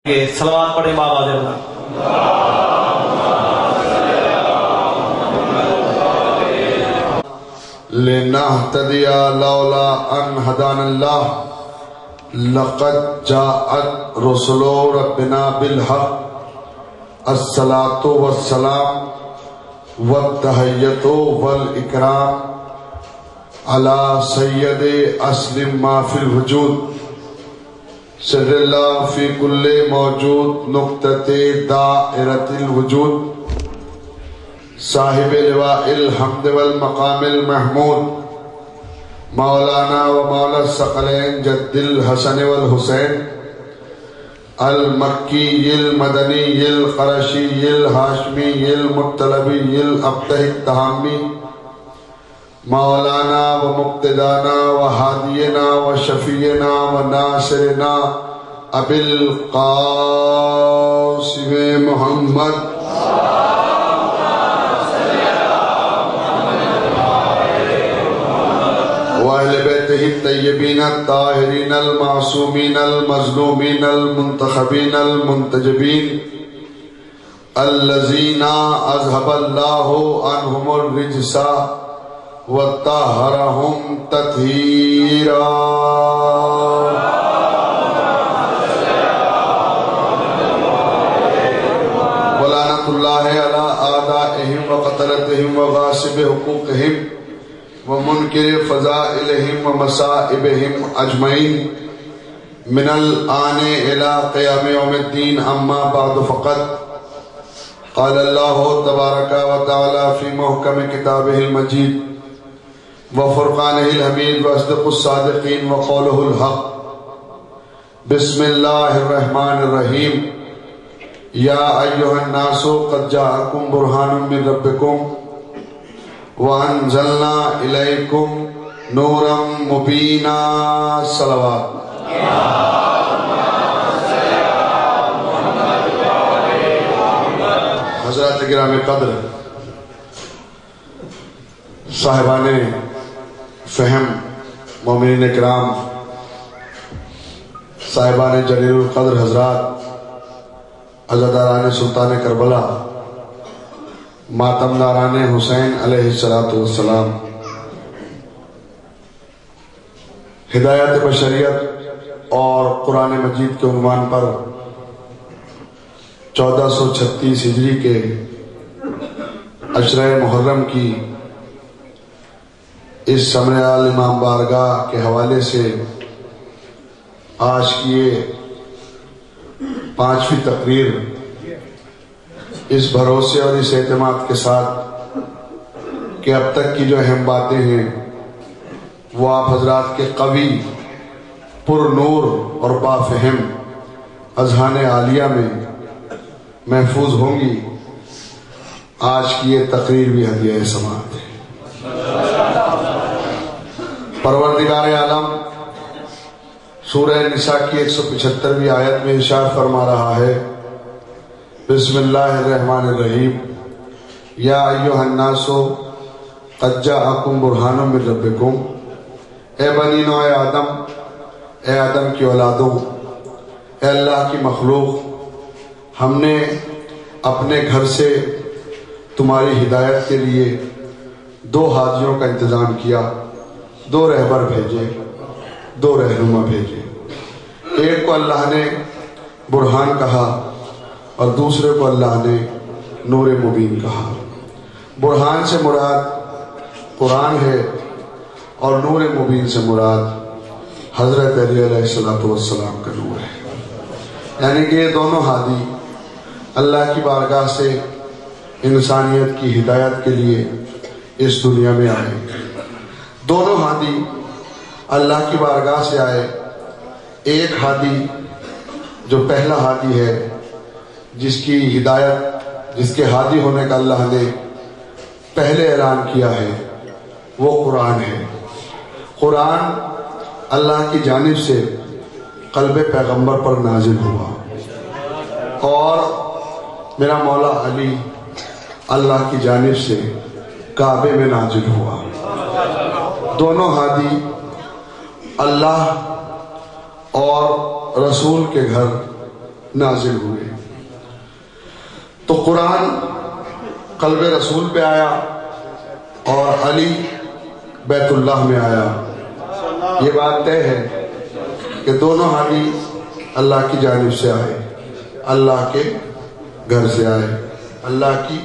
کہ صلوات پڑھیں بآواز بلند۔ لنهتدي لولا ان هدانا الله لقد جاءت رسل ربنا بالحق الصلاة والسلام والتحية والإكرام على سيد أسلم ما في الوجود سر الله في كل موجود نقطة دائرة الوجود صاحب لواء الحمد والمقام المحمود مولانا ومولا الثقلين جد الحسن والحسين المكي المدني القرشي الهاشمي المطلبي الأبته التهامي مولانا ومقتدانا وهادينا وشفينا وناصرنا أبي القاسم محمد وأهل بيته الطيبين الطاهرين المعصومين المظلومين المنتخبين المنتجبين الذين أذهب الله عنهم الرجس وطهرهم تطهيرا ولعنة الله على أعدائهم وقتلتهم وغاصب حقوقهم ومنكر فضائلهم ومصائبهم أجمعين من الآن إلى قيام يوم الدين أما بعد فقد قال الله تبارك وتعالى في محكم كتابه المجيد وفرقانه الحميد وأصدق الصادقين وقوله الحق بسم الله الرحمن الرحيم يا أيها الناس قد جاءكم برهان من ربكم وَأَنزَلْنَا إِلَيْكُمْ نُورًا مُبِينًا صلوات حضرات گرامی قدر صاحبان فہم مومنین اکرام صاحبان جلیل القدر حضرات عزاداران سلطان کربلا ماتم داران حسین علیہ السلام ہدایت بشریت اور قرآن مجید کے عنوان پر 1436 ہجری کے عشرہ محرم کی اس ثمر امام بارگاہ کے حوالے سے آج کی یہ 5ویں تقریر اس بھروسے اور اس اعتماد کے ساتھ کہ اب تک کی جو اہم باتیں ہیں وہ آپ حضرات کے قوی پر نور اور بافہم اذہان عالیہ میں محفوظ ہوں گی۔ آج کی یہ تقریر بھی ہدیہ سماعت ہے۔ پروردگار عالم سورہ نساء کی 175ویں آیت میں ارشاد فرما رہا ہے بسم اللہ الرحمن الرحیم یا ایھا الناس قد جاءکم برہان من ربکم اے بنی نوع آدم، اے آدم کی اولادوں، اے اللہ کی مخلوق، ہم نے اپنے گھر سے تمہاری ہدایت کے لیے 2 ہادیوں کا انتظام کیا، 2 رہبر بھیجے، 2 رہنما بھیجے۔ ایک کو اللہ نے برہان کہا اور دوسرے کو اللہ نے نور مبین کہا۔ برہان سے مراد قرآن ہے اور نور مبین سے مراد حضرت علی علیہ السلام کا نور ہے، یعنی کہ یہ دونوں ہادی اللہ کی بارگاہ سے انسانیت کی ہدایت کے لیے اس دنیا میں آئے۔ دونوں ہادی اللہ کی بارگاہ سے آئے۔ ایک ہادی جو پہلا ہادی ہے، جس کی ہدایت، جس کے ہادی ہونے کا اللہ نے پہلے اعلان کیا ہے، وہ قرآن ہے۔ قرآن اللہ کی جانب سے قلب پیغمبر پر نازل ہوا اور میرا مولا علی اللہ کی جانب سے کعبے میں نازل ہوا۔ دونوں ہادی اللہ اور رسول کے گھر نازل ہوئے۔ تو قرآن قلب رسول پہ آیا اور علی بیت اللہ میں آیا۔ یہ بات طے ہے کہ دونوں ہادی اللہ کی جانب سے آئے، اللہ کے گھر سے آئے، اللہ کی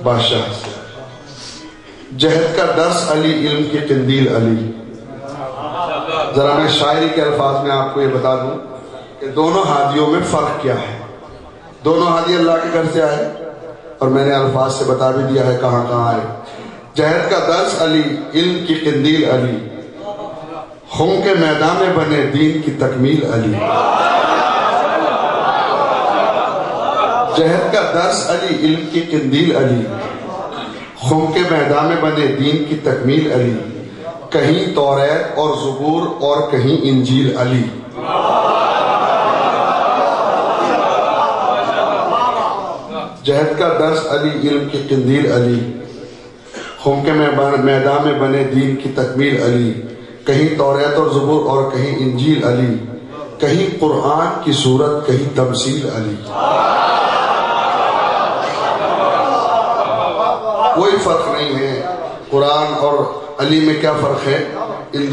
بادشاہ سے آئے۔ جہد کا درس علی، علم کی قندیل علی۔ ذرا میں شاعری کے الفاظ میں آپ کو یہ بتا دوں کہ دونوں ہادیوں میں فرق کیا ہے۔ دونوں ہادی اللہ کے گھر سے آئے اور میں نے الفاظ سے بتا بھی دیا ہے کہاں کہاں آئے۔ جہد کا درس علی، علم کی قندیل علی، خون کے میدان میں بنے دین کی تکمیل علی۔ جہد کا درس علی، علم کی قندیل علی، خون کے میدان میں بنے دین کی تکمیل علی، کہیں توریت اور زبور اور کہیں انجیل علی۔ جہد کا درس علی، علم کی قندیل علی، خون کے میدان میں بنے دین کی تکمیل علی، کہیں توریت اور زبور اور کہیں انجیل علی، کہیں قرآن کی صورت کہیں تمثیل علی۔ کوئی فرق نہیں ہے۔ قرآن اور علی میں کیا فرق ہے، ان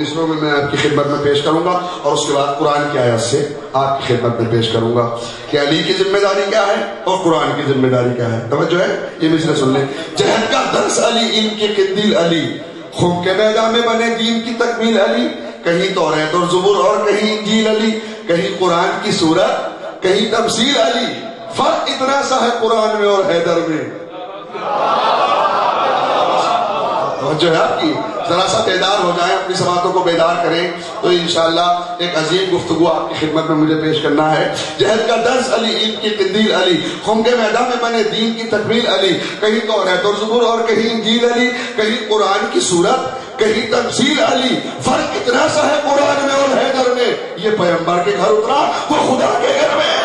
مصروں میں میں آپ کی خدمت میں پیش کروں گا، اور اس کے بعد قرآن کی آیت سے آپ کی خدمت میں پیش کروں گا کہ علی کی ذمہ داری کیا ہے اور قرآن کی ذمہ داری کیا ہے۔ توجہ ہے، یہ مصرے سن لیں۔ جہد کا درس علی، علم کی قندیل علی، خون کے میدان میں بنے دین کی تکمیل علی، کہیں توریت اور زبور اور کہیں انجیل علی، کہیں قرآن کی صورت کہیں تمثیل علی۔ فرق اتنا سا ہے قرآن میں اور حیدر میں۔ جو ہے آپ کی ذرا سا بیدار ہو جائیں، اپنی سماعتوں کو بیدار کریں تو انشاءاللہ ایک عظیم گفتگو آپ کی خدمت میں مجھے پیش کرنا ہے۔ جہد کا درس علی، علم کی قندیل علی، خون کے میدان میں بنے دین کی تکمیل علی، کہیں توریت اور زبور اور کہیں انجیل علی، کہیں قرآن کی صورت کہیں تمثیل علی۔ فرق اتنا سا ہے قرآن میں اور حیدر میں، یہ پیغمبر کے گھر اترا، وہ خدا کے گھر میں۔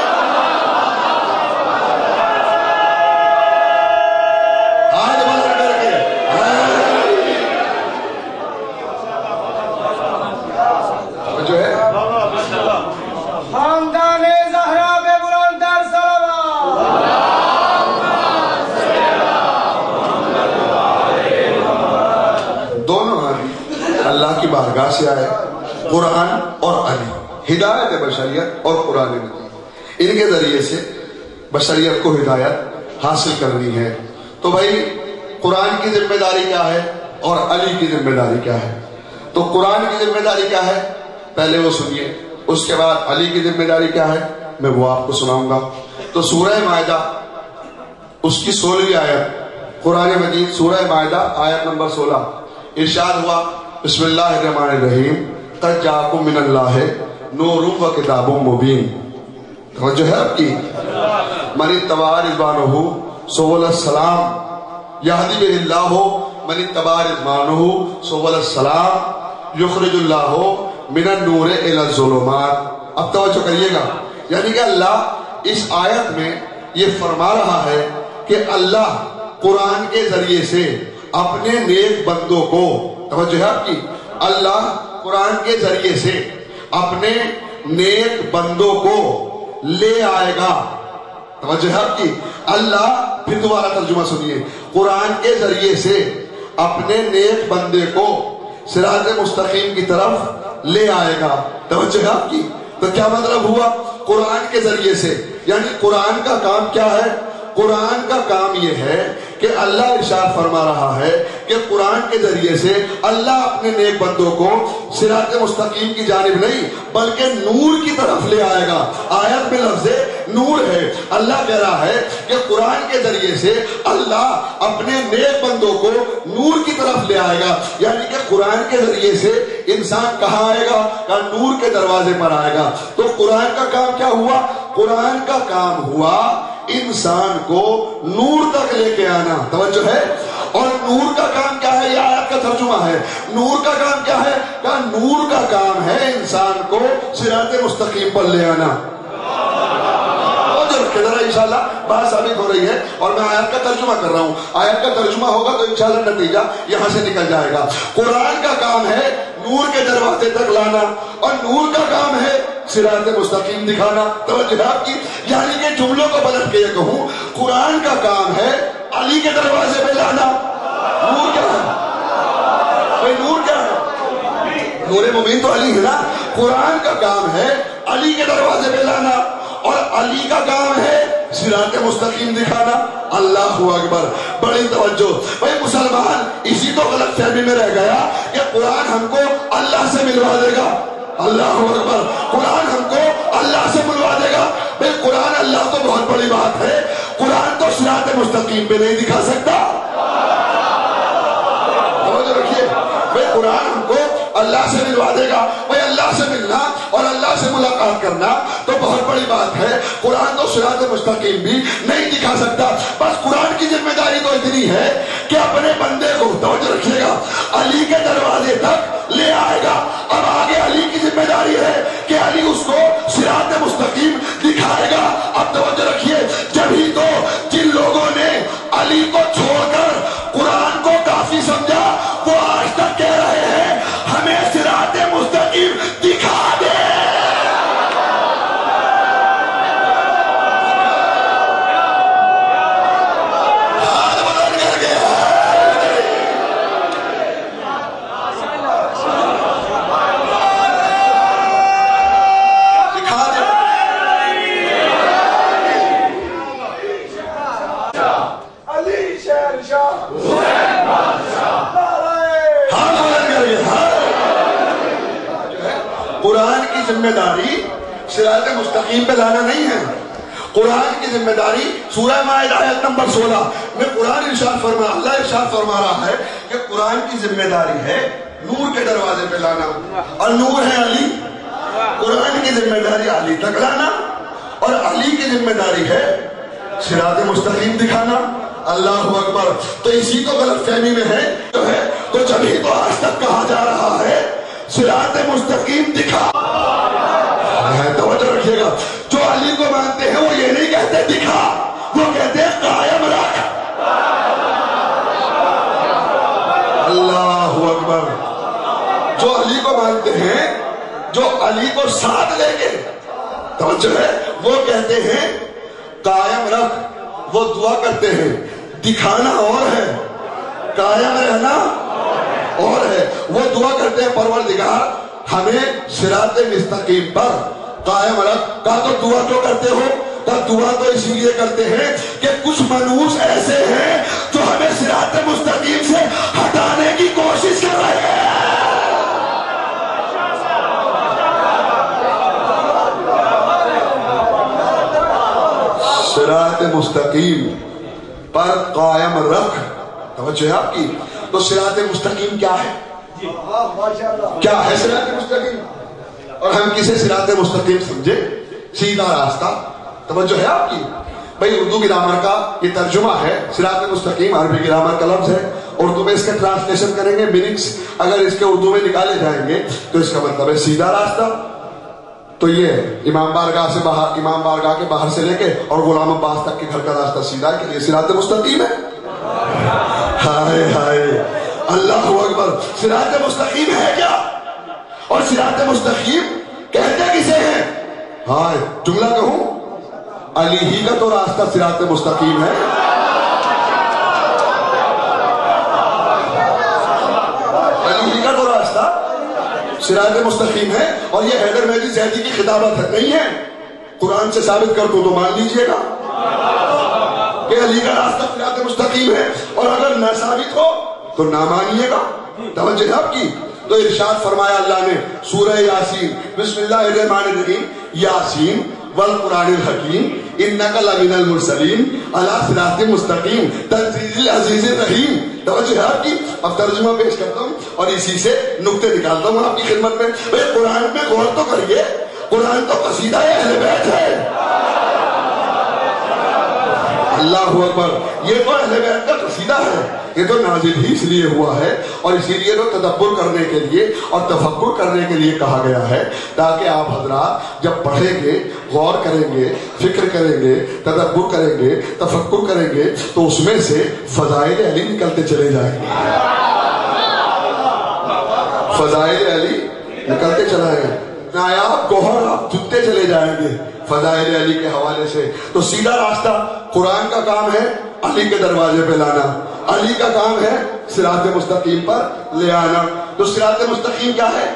اللہ کی بارگاہ سے آئے، قرآن اور علی، ہدایت بشریت اور قرآن مجید، ان کے ذریعے سے بشریت کو ہدایت حاصل کرنی ہے۔ تو بھائی قرآن کی ذمہ داری کیا ہے اور علی کی ذمہ داری کیا ہے؟ تو قرآن کی ذمہ داری کیا ہے پہلے وہ سنیے، اس کے بعد علی کی ذمہ داری کیا ہے میں وہ آپ کو سناؤں گا۔ تو سورہ مائدہ اس کی 16ویں آیت، قرآن مجید سورہ مائدہ آیت نمبر 16، ارشاد ہوا بسم اللہ الرحمن الرحیم قد جاءکم من اللہ نور و کتاب مبین۔ توجہ ہے آپ کی؟ من اتبع رضوانہ سبل السلام یہدی بہ اللہ من اتبع رضوانہ سبل السلام یخرج اللہ من النور الی الظلمات۔ اب توجہ کریے گا، یعنی کہ اللہ اس آیت میں یہ فرما رہا ہے کہ اللہ قرآن کے ذریعے سے اپنے نیک بندوں کو، توجہ ہے آپ کی، اللہ قرآن کے ذریعے سے اپنے نیک بندوں کو لے آئے گا۔ توجہ ہے آپ کی، اللہ، پھر دوبارہ ترجمہ سنیے، قرآن کے ذریعے سے اپنے نیک بندے کو صراط مستقیم کی طرف لے آئے گا۔ توجہ ہے آپ کی، تو کیا مطلب ہوا قرآن کے ذریعے سے؟ یعنی قرآن کا کام کیا ہے؟ قرآن کا کام یہ ہے کہ اللہ ارشاد فرما رہا ہے کہ قرآن کے ذریعے سے اللہ اپنے نیک بندوں کو صراط مستقیم کی جانب نہیں بلکہ نور کی طرف لے آئے گا۔ آیت میں لفظ نور ہے، اللہ کہہ رہا ہے کہ قرآن کے ذریعے سے اللہ اپنے نیک بندوں کو نور کی طرف لے آئے گا، یعنی کہ قرآن کے ذریعے سے انسان کہاں آئے گا؟ کہ نور کے دروازے پر آئے گا۔ تو قرآن کا کام کیا ہوا؟ قرآن کا کام ہوا انسان کو نور تک لے کے آنا۔ توجہ ہے؟ اور نور کا کام کیا ہے؟ یہ آیت کا ترجمہ ہے۔ نور کا کام کیا ہے؟ کہ نور کا کام ہے انسان کو صراط مستقیم پر لے آنا۔ انشاءاللہ بات ثابت ہو رہی ہے اور میں آیت کا ترجمہ کر رہا ہوں۔ آیت کا ترجمہ ہوگا تو انشاءاللہ نتیجہ یہاں سے نکل جائے گا۔ قرآن کا کام ہے نور کے دروازے تک لانا، اور نور کا کام ہے صراط مستقیم دکھانا. توجہ آپ کی. یعنی کہ جملوں کو پلٹ کے یہ کہوں قرآن کا کام ہے علی کے دروازے پہ لانا. نور کیا ہے بھائی؟ نور کیا ہے؟ نور مبین تو علی ہے نا. قرآن کا کام ہے علی کے دروازے پہ لانا اور علی کا کام ہے صراط مستقیم دکھانا. اللہ اکبر. بڑی توجہ بھائی. مسلمان اسی تو غلط فہمی میں رہ گیا کہ قرآن ہم کو اللہ سے ملوا دے گا. اللہ اکبر. قرآن ہم کو اللہ سے ملوا دے گا. بھائی قرآن اللہ تو بہت بڑی بات ہے. قرآن تو صراط مستقیم پہ نہیں دکھا سکتا. توجہ رکھیے بھائی. قرآن ہم کو اللہ سے ملوا دے گا. بھائی اللہ سے ملنا اور اللہ سے ملاقات کرنا تو بہت بڑی بات ہے. قرآن تو صراط مستقیم بھی نہیں دکھا سکتا. بس قرآن کی ذمہ داری تو اتنی ہے کہ اپنے بندے کو, توجہ رکھیے گا, علی کے دروازے تک لے آئے گا. اب آگے علی کی ذمہ داری ہے کہ علی اس کو صراط مستقیم دکھائے گا. اب توجہ رکھیے. جبھی تو جن لوگوں نے علی کو چھوڑ کر قرآن کو کافی سمجھا وہ آج تک کہہ رہے ہیں ہمیں صراط مستقیم دکھا دے. قرآن کی ذمہ داری صراط مستقیم پہ لانا نہیں ہے. قرآن کی ذمہ داری سورہ مائدہ آیت نمبر 16 میں قرآن اللہ ارشاد فرما رہا ہے کہ قرآن کی ذمہ داری ہے نور کے دروازے پہ لانا اور نور ہے علی. قرآن کی ذمہ داری علی تک لانا اور علی کی ذمہ داری ہے صراط مستقیم دکھانا. اللہ اکبر. تو اسی تو غلط فہمی میں ہے تو جبھی تو آج تک کہا جا رہا ہے صراط مستقیم دکھا. توجہ رکھیے گا. جو علی کو مانتے ہیں وہ یہ نہیں کہتے دکھا, وہ کہتے ہیں قائم رکھ. اللہ اکبر. جو علی کو مانتے ہیں, جو علی کو ساتھ لے کے توجہ ہے, وہ کہتے ہیں قائم رکھ. وہ دعا کرتے ہیں دکھانا اور ہے, قائم رہنا اور ہے. وہ دعا کرتے ہیں پروردگار ہمیں صراط مستقیم پر قائم رکھ. کہا تو دعا کیوں کرتے ہو؟ کہا دعا تو اسی لیے کرتے ہیں کہ کچھ منوس ایسے ہیں جو ہمیں صراط مستقیم سے ہٹانے کی کوشش کر رہے ہیں. صراط مستقیم پر قائم رکھ. توجہ ہے آپ کی. تو صراط مستقیم کیا ہے؟ کیا ہے صراط مستقیم؟ اور ہم کسے صراط مستقیم سمجھے؟ سیدھا راستہ. توجہ ہے آپ کی. بھئی اردو گرامر کا یہ ترجمہ ہے صراط مستقیم. عربی گرامر کا لفظ ہے, اردو میں اس کا ٹرانسلیشن کریں گے, میننگز اگر اس کے اردو میں نکالے جائیں گے تو اس کا مطلب ہے سیدھا راستہ. تو یہ امام بارگاہ کے باہر سے لے کے اور غلام عباس تک کے گھر کا راستہ سیدھا ہے کہ یہ صراط مستقیم ہے. ہائے ہائے اللہ اکبر. صراط مستقیم ہے کیا؟ اور صراط مستقیم کہتے کسے ہیں؟ ہائے جملہ کہوں, علی ہی کا تو راستہ صراط مستقیم ہے. علی ہی کا تو راستہ صراط مستقیم ہے. اور یہ حیدر مہدی زیدی کی خطابت نہیں ہے. قرآن سے ثابت کر دو تو مان لیجئے گا کہ علی کا راستہ صراط مستقیم ہے, اور اگر نہ ثابت ہو تو نہ مانیے گا. توجہ ہے آپ کی. تو ارشاد فرمایا اللہ نے سورہ یاسین, بسم اللہ الرحمن الرحیم, یاسین والقرآن الحکیم انک لمن المرسلین علی صراط مستقیم تنزیل العزیز الرحیم. توجہ ہے آپ کی. اب ترجمہ پیش کرتا ہوں اور اسی سے نقطے نکالتا ہوں آپ کی خدمت میں. قرآن میں غور تو کریے, قرآن تو قصیدہ اہل بیت ہے. اللہ اکبر. یہ تو اہل بیت کا قصیدہ ہے. یہ تو نازل ہی اس لیے ہوا ہے اور اسی لیے تو تدبر کرنے کے لیے اور تفکر کرنے کے لیے کہا گیا ہے, تاکہ آپ حضرات جب پڑھیں گے, غور کریں گے, فکر کریں گے, تدبر کریں گے, تفکر کریں گے تو اس میں سے فضائل علی نکلتے چلے جائیں گے. فضائل علی نکلتے چلائیں گے. نایاب گوہر آپ چنتے چلے جائیں گے فضائل علی کے حوالے سے. تو سیدھا راستہ قرآن کا کام ہے علی کے دروازے پہ لانا, علی کا کام ہے صراط مستقیم پر لے آنا. تو صراط مستقیم کیا ہے؟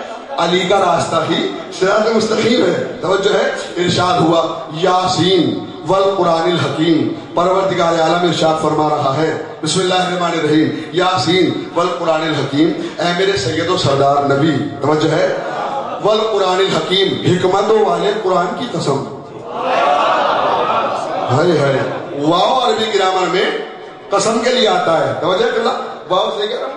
علی کا راستہ ہی صراط مستقیم ہے. توجہ ہے, ارشاد ہوا یاسین والقرآن الحکیم. پروردگار عالم ارشاد فرما رہا ہے بسم اللہ الرحمن الرحیم یاسین والقرآن الحکیم, اے میرے سید و سردار نبی, توجہ ہے, والقرآن الحکیم, حکمتوں والے قرآن کی قسم. ہائے ہائے, واو عربی گرامر میں قسم کے لیے آتا ہے. توجہ کر لا, واو سے کہہ رہا ہوں,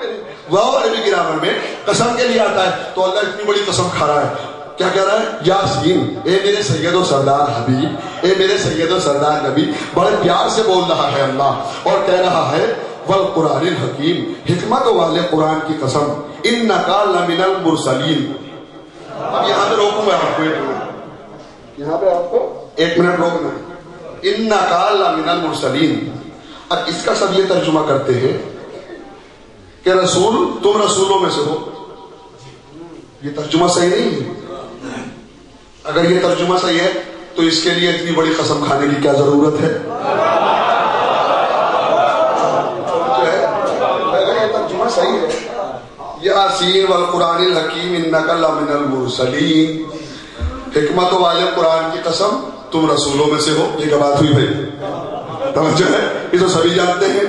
واو عربی گرامر میں قسم کے لیے آتا ہے. تو اللہ اتنی بڑی قسم کھا رہا ہے, کیا کہہ رہا ہے؟ یاسین, اے میرے سید و سردار حبیب, اے میرے سید و سردار نبی. بڑے پیار سے بول رہا ہے اللہ اور کہہ رہا ہے والقرآن الحکیم, حکمت والے قرآن کی قسم, انکا لمن المرسلین. اب یہاں پہ روکوں میں آپ کو, یہاں پہ آپ کو 1 منٹ روکنا ہے. انکا لمن المرسلین. اب اس کا سب یہ ترجمہ کرتے ہیں کہ رسول, تم رسولوں میں سے ہو. یہ ترجمہ صحیح نہیں ہے. اگر یہ ترجمہ صحیح ہے تو اس کے لیے اتنی بڑی قسم کھانے کی کیا ضرورت ہے؟ اگر یہ ترجمہ صحیح ہے یاسین والقرآن الحکیم انک لمن المرسلین, حکمت والے قرآن کی قسم تم رسولوں میں سے ہو, یہ کیا بات ہوئی بھائی؟ توجہ ہے, یہ تو سبھی جانتے ہیں.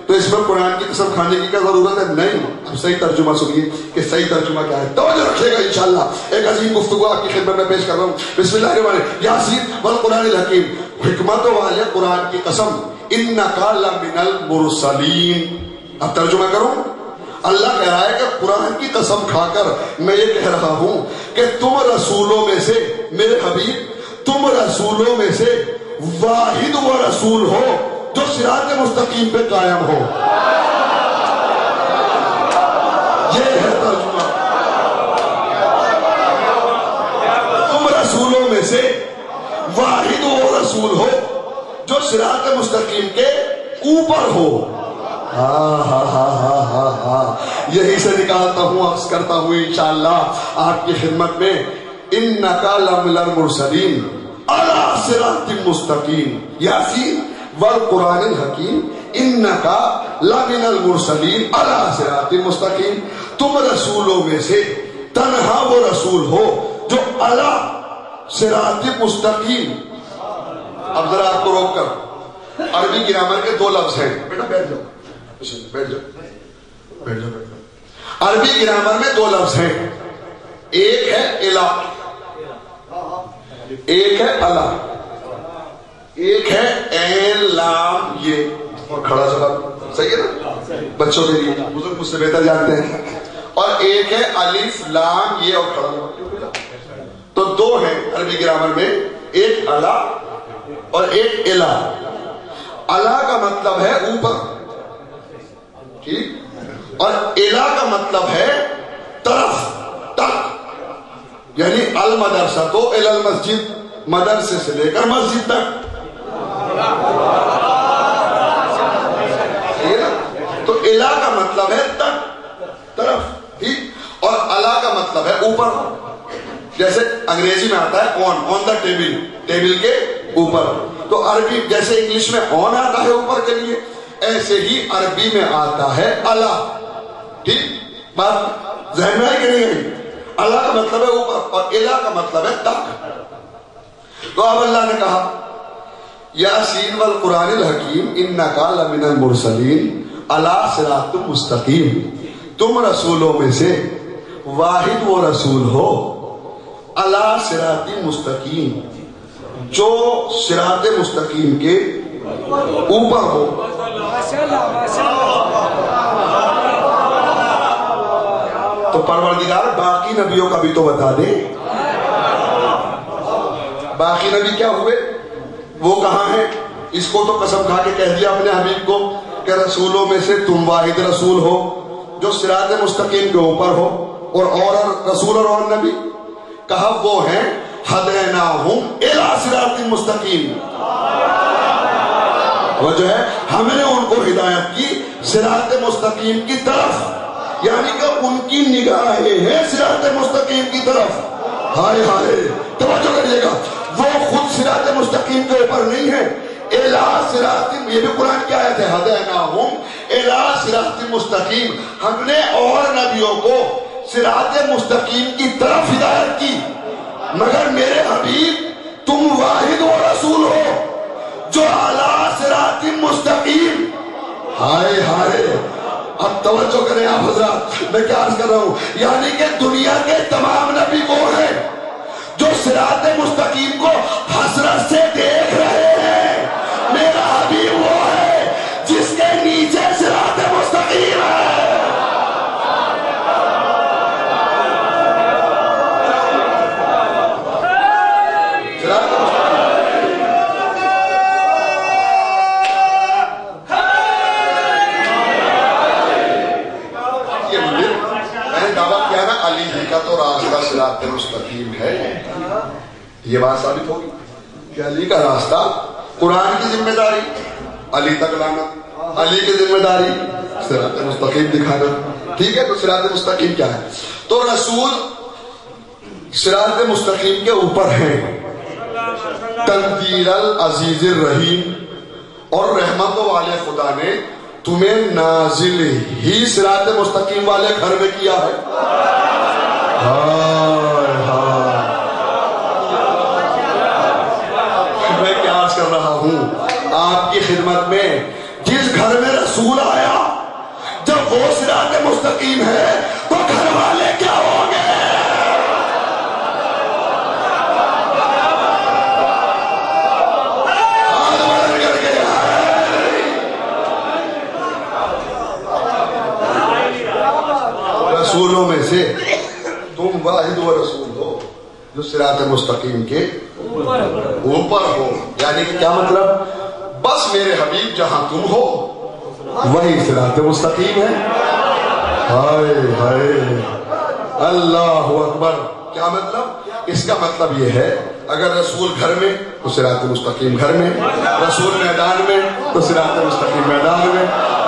تو اس میں قرآن کی قسم کھانے کی کیا ضرورت ہے؟ نہیں. اب صحیح ترجمہ سنیے کہ صحیح ترجمہ کیا ہے, توجہ رکھیے گا انشاءاللہ. ایک عظیم گفتگو آپ کی خدمت میں پیش کر رہا ہوں. بسم اللہ الرحمن الرحیم یاسین والقرآن الحکیم, حکمت والے قرآن کی قسم, انکا لمن المرسلین. اب ترجمہ کروں. اللہ کہہ رہا ہے کہ قرآن کی قسم کھا کر میں یہ کہہ رہا ہوں کہ تم رسولوں میں سے, میرے حبیب, تم رسولوں میں سے واحد وہ رسول ہو جو صراط مستقیم پہ قائم ہو. یہ ہے ترجمہ. تم رسولوں میں سے واحد وہ رسول ہو جو صراط مستقیم کے اوپر ہو. یہی سے نکالتا ہوں, عرض کرتا ہوں انشاءاللہ آپ کی خدمت میں, انکا لمن المرسلین علی صراط مستقیم. یاسین والقرآن الحکیم انکا لمن المرسلین علی صراط مستقیم. تم رسولوں میں سے تنہا وہ رسول ہو جو علی صراط مستقیم. اب ذرا آپ کو روک کر, عربی گرامر کے 2 لفظ ہیں. بیٹا بیٹھ جاؤ, بیٹھ جاؤ, بیٹھ جاؤ. عربی گرامر میں 2 لفظ ہیں. ایک ہے الہ, ایک ہے اللہ, ایک ہے این لام یہ. اور کھڑا جواب صحیح ہے نا بچوں کے لیے, بزرگ مجھ سے بہتر جانتے ہیں. اور ایک ہے الف لام یہ اور کھڑا جواب. تو 2 ہیں عربی گرامر میں, ایک اللہ اور ایک الہ. اللہ کا مطلب ہے اوپر, ٹھیک, اور الہ کا مطلب ہے طرف تک. یعنی المدرسہ تو الی المسجد, مدرسے سے لے کر مسجد تک. تو الہ کا مطلب ہے تک, طرف, ٹھیک, اور اللہ کا مطلب ہے اوپر. جیسے انگریزی میں آتا ہے آن دا ٹیبل, ٹیبل کے اوپر. تو عربی جیسے انگلش میں آن آتا ہے اوپر کے لیے, ایسے ہی عربی میں آتا ہے اللہ. ٹھیک, بات ذہن میں ہے کہ نہیں ہے؟ اللہ کا مطلب ہے اوپر اور الہ کا مطلب ہے تک. تو اب اللہ نے کہا یاسین والقرآن الحکیم انکا لمن المرسلین علی صراط مستقیم. تم رسولوں میں سے واحد وہ رسول ہو علی صراط مستقیم, جو صراط مستقیم کے اوپر ہو. تو پروردگار باقی نبیوں کا بھی تو بتا دے. باقی نبی کیا ہوئے, وہ کہاں ہیں؟ اس کو تو قسم کھا کے کہہ دیا اپنے حبیب کو کہ رسولوں میں سے تم واحد رسول ہو جو صراط مستقیم کے اوپر ہو. اور رسول اور نبی کہا وہ ہیں ہدیناہم الی صراط مستقیم. وہ جو ہے ہم نے ان کو ہدایت کی صراط مستقیم کی طرف, یعنی کہ ان کی نگاہیں ہیں صراط مستقیم کی طرف. ہائے ہائے توجہ کریے گا، وہ خود صراط مستقیم کے اوپر نہیں ہے، اِلیٰ صراط، یہ بھی قرآن کی آیت ہے، ہدیناہم اِلیٰ صراط مستقیم، ہم نے اور نبیوں کو صراط مستقیم کی طرف ہدایت کی، مگر میرے حبیب تم واحد و رسول ہو جو اعلیٰ صراط مستقیم. ہائے ہائے اب توجہ کریں آپ حضرات، میں کیا عرض کر رہا ہوں، یعنی کہ دنیا کے تمام نبی وہ ہیں جو صراط مستقیم کو حسرت سے دیکھ رہے ہیں، میرا حبیب وہ ہے جس کے نیچے صراط مستقیم ہے. علی ہی کا تو راستہ صراط مستقیم ہے، یہ بات ثابت ہوگی کہ علی کا راستہ، قرآن کی ذمہ داری علی تک لانا، علی کی ذمہ داری صراط مستقیم دکھانا. ٹھیک ہے، تو صراط مستقیم کیا ہے؟ تو رسول صراط مستقیم کے اوپر ہیں، تنزیل العزیز الرحیم، اور رحمت والے خدا نے تمہیں نازل ہی صراط مستقیم والے گھر میں کیا ہے. میں کیا عرض کر رہا ہوں آپ کی خدمت میں، جس گھر میں رسول آیا جب وہ صراط مستقیم ہے تو گھر والے کیا ہوں گے؟ رسولوں میں سے تم واحد و رسول ہو جو صراط مستقیم کے اوپر ہو، یعنی کہ کیا مطلب؟ بس میرے حبیب جہاں تم ہو وہی صراط مستقیم ہے. ہائے ہائے اللہ اکبر. کیا مطلب؟ اس کا مطلب یہ ہے اگر رسول گھر میں تو صراط مستقیم گھر میں، رسول میدان میں تو صراط مستقیم میدان میں،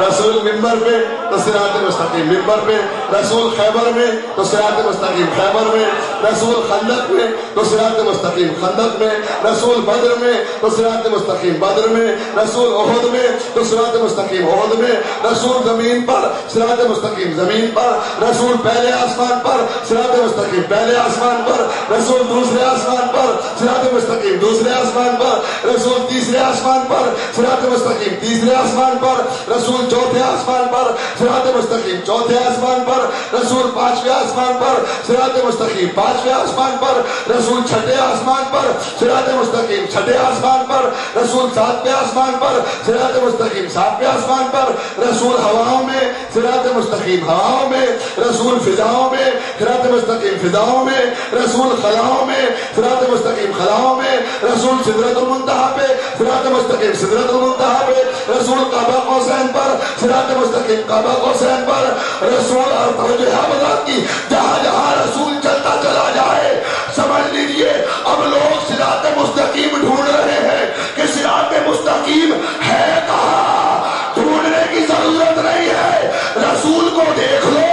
رسول منبر پہ تو صراط مستقیم منبر پہ، رسول خیبر میں تو صراط مستقیم خیبر میں، رسول خندق میں تو صراط مستقیم خندق میں، رسول بدر میں تو صراط مستقیم بدر میں، رسول احد میں تو صراط مستقیم احد میں، رسول زمین پر صراط مستقیم زمین پر، رسول پہلے آسمان پر صراط مستقیم پہلے آسمان پر، رسول دوسرے آسمان پر صراط مستقیم دوسرے آسمان پر، رسول تیسرے آسمان پر صراط مستقیم تیسرے آسمان پر، رسول چوتھے آسمان پر صراط مستقیم چوتھے آسمان پر، رسول پانچویں آسمان پر صراط مستقیم پانچویں آسمان پر، رسول چھٹے آسمان پر صراط مستقیم چھٹے آسمان پر، رسول ساتویں آسمان پر صراط مستقیم ساتویں آسمان پر، رسول ہواؤں میں صراط مستقیم ہواؤں میں، رسول فضاؤں میں صراط مستقیم فضاؤں میں، رسول خلاؤں میں صراط مستقیم خلاؤں میں، رسول سدرۃ المنتہا پہ صراط مستقیم سدرۃ المنتہا پہ، رسول قاب قوسین پر صراط مستقیم قاب قوسین پر، رسول اور توجہ حضرات کی جہاں جہاں رسول چلتا چلا جائے سمجھ لیجئے اب لوگ صراط مستقیم ڈھونڈ رہے ہیں کہ صراط مستقیم ہے کہاں. ڈھونڈنے کی ضرورت نہیں ہے، رسول کو دیکھ لو،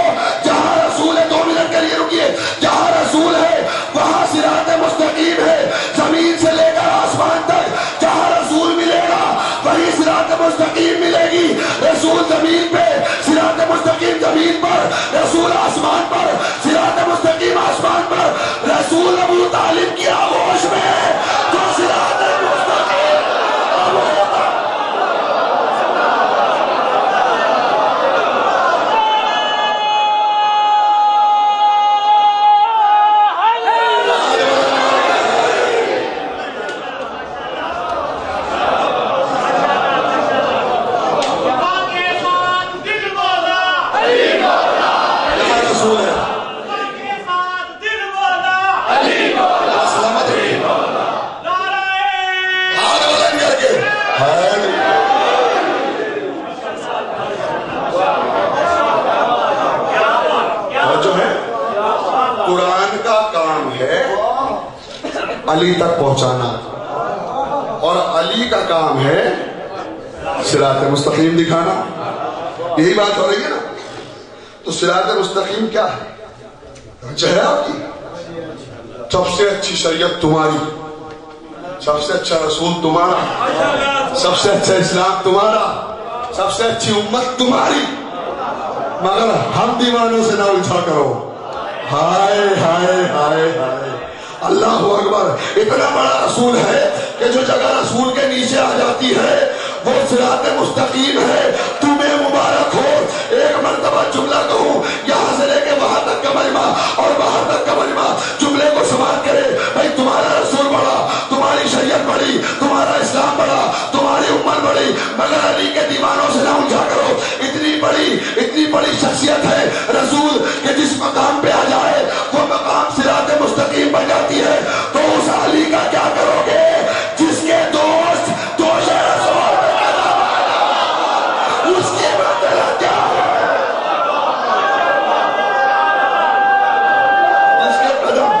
جہاں رسول ہے 2 منٹ کے لیے رکیے، جہاں رسول ہے وہاں صراط مستقیم ہے، زمین سے لے کر آسمان تک جہاں رسول ملے گا وہی صراط مستقیم ملے گی. رسول زمین پہ صراط مستقیم زمین پر، رسول آسمان پر صراط مستقیم آسمان پر، رسول ابو طالب کی آغوش میں جو صراط مستقیم علی تک پہنچانا، اور علی کا کام ہے صراط مستقیم دکھانا. یہی بات ہو رہی ہے نا. تو صراط مستقیم کیا ہے؟ چہرہ آپ کی سب سے اچھی شریعت تمہاری، سب سے اچھا رسول تمہارا، سب سے اچھا اسلام تمہارا، سب سے اچھی امت تمہاری، مگر ہم دیوانوں سے نہ الجھا کرو۔ ہائے ہائے ہائے ہائے، اللہ اکبر۔ اتنا بڑا رسول ہے کہ جو جگہ رسول کے نیچے آ جاتی ہے وہ صراط مستقیم ہے۔ تمہیں مبارک ہو۔ ایک مرتبہ جملہ کہوں، یہاں سے لے کے وہاں تک کا مجمع اور باہر تک کا مجمع جملے کو سماعت کرے، بھائی تمہارا رسول بڑا، تمہاری شریعت بڑی، تمہارا اسلام بڑا، تمہاری امت بڑی، مگر علی کے دیوانوں سے نہ الجھا کرو۔ اتنی بڑی شخصیت ہے رسول کہ جس مقام پہ آ جائے وہ مقام صراط مستقیم بن جاتی ہے۔ تو اس علی کا کیا کرو گے جس کے دوست رسول اس کی بدلہ کیا ہے؟ جس کے قدم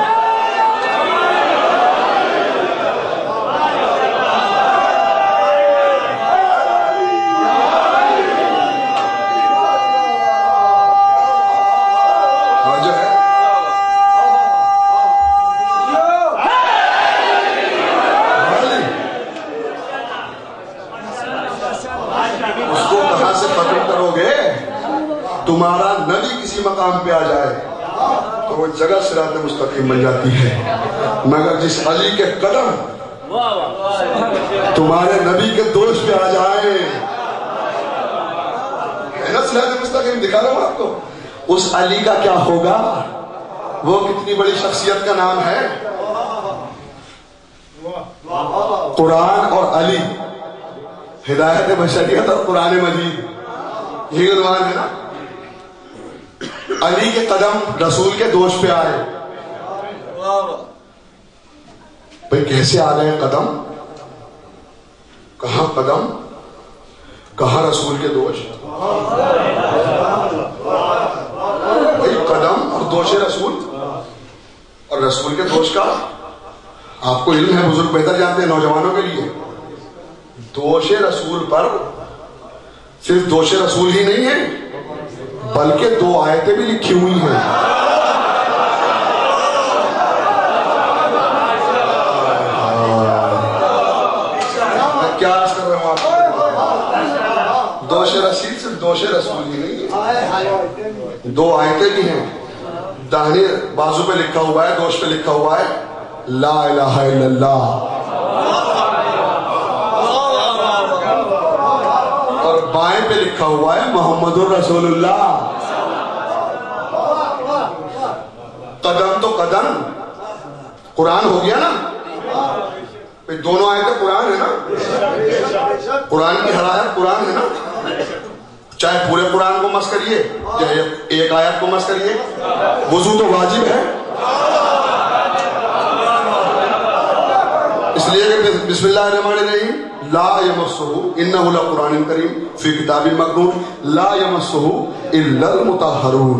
تمہارا نبی کسی مقام پہ آ جائے تو وہ جگہ صراط مستقیم بن جاتی ہے، مگر جس علی کے قدم تمہارے نبی کے دوست پہ آ جائے، صراط مستقیم دکھا رہا ہوں آپ کو، اس علی کا کیا ہوگا؟ وہ کتنی بڑی شخصیت کا نام ہے۔ قرآن اور علی، ہدایت بشریت اور قرآن مجید، یہی عنوان ہے نا۔ علی کے قدم رسول کے دوش پہ آئے، بھئی کیسے آ گئے قدم؟ کہاں قدم، کہاں رسول کے دوش؟ بھئی قدم اور دوش رسول، اور رسول کے دوش کا آپ کو علم ہے، بزرگ بہتر جانتے ہیں نوجوانوں کے لیے، دوش رسول پر صرف دوش رسول ہی نہیں ہے بلکہ 2 آیتیں بھی لکھی ہوئی ہیں۔ میں کیا عرض کر رہا ہوں آپ کو، دوش رسول صرف دوش رسول ہی نہیں ہے، 2 آیتیں بھی ہیں۔ داہنے بازو پہ لکھا ہوا ہے، دوش پہ لکھا ہوا ہے لا الہ الا اللہ، اور بائیں پہ لکھا ہوا ہے محمد الرسول اللہ۔ قدم تو قدم قرآن ہو گیا نا، دونوں آیتیں قرآن ہے نا، قرآن کی ہر آیت قرآن ہے نا، چاہے پورے قرآن کو مس کریے چاہے ایک آیت کو مس کریے، وضو تو واجب ہے، اس لیے کہ بسم اللہ الرحمن الرحیم لا یمسہ انہ لقرآن کریم فی کتاب مکنون لا یمسہ الا المطہرون،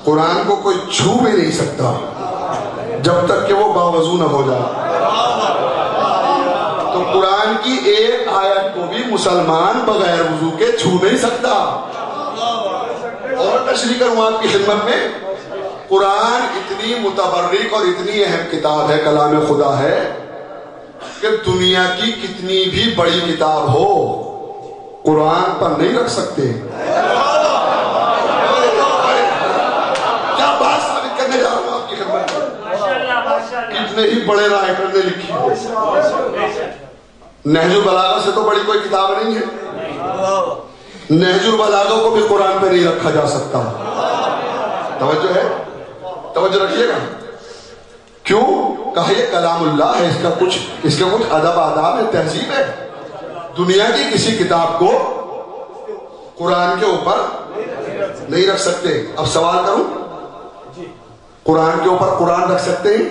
قرآن کو کوئی چھو بھی نہیں سکتا جب تک کہ وہ باوضو نہ ہو جائے۔ تو قرآن کی ایک آیت کو بھی مسلمان بغیر وضو کے چھو نہیں سکتا۔ اور تشریح کروں آپ کی خدمت میں، قرآن اتنی متبرک اور اتنی اہم کتاب ہے، کلام خدا ہے، کہ دنیا کی کتنی بھی بڑی کتاب ہو قرآن پر نہیں رکھ سکتے۔ کیا بات ثابت کرنے جا رہا ہوں آپ کی خدمت میں، کتنے ہی بڑے رائٹر نے لکھی ہو۔ نہج البلاغہ سے تو بڑی کوئی کتاب نہیں ہے، نہج البلاغہ کو بھی قرآن پہ نہیں رکھا جا سکتا۔ توجہ ہے، توجہ رکھیے گا، کیوں؟ کہا یہ کلام اللہ ہے، اس کا کچھ ادب آداب ہے، تہذیب ہے، دنیا کی کسی کتاب کو قرآن کے اوپر نہیں رکھ سکتے۔ اب سوال کروں، قرآن کے اوپر قرآن رکھ سکتے ہیں؟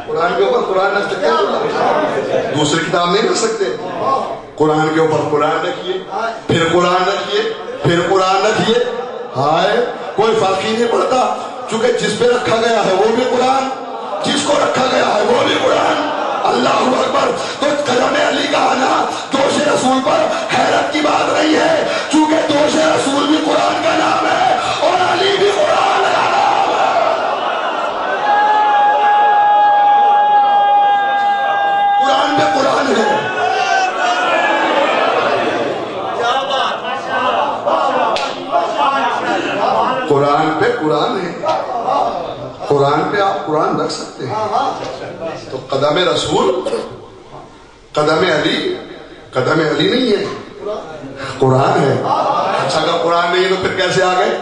قرآن کے اوپر قرآن رکھ سکتے ہیں، دوسری کتاب نہیں رکھ سکتے۔ قرآن کے اوپر قرآن رکھیے، پھر قرآن رکھیے، پھر قرآن رکھیے، ہائے کوئی فرق ہی نہیں پڑتا، چونکہ جس پہ رکھا گیا ہے وہ بھی قرآن، جس کو رکھا گیا ہے وہ بھی قرآن۔ اللہ اکبر. تو قدم علی کا آنا دوش رسول پر حیرت کی بات نہیں ہے، چونکہ دوش رسول بھی قرآن کا نام ہے اور علی بھی قرآن کا نام ہے. قرآن پہ قرآن ہے. قرآن پہ قرآن ہے. قرآن پہ آپ قرآن رکھ سکتے ہیں. تو قدم رسول، قدم علی نہیں ہے، قرآن ہے. اچھا اگر قرآن نہیں ہے تو پھر کیسے آ گئے؟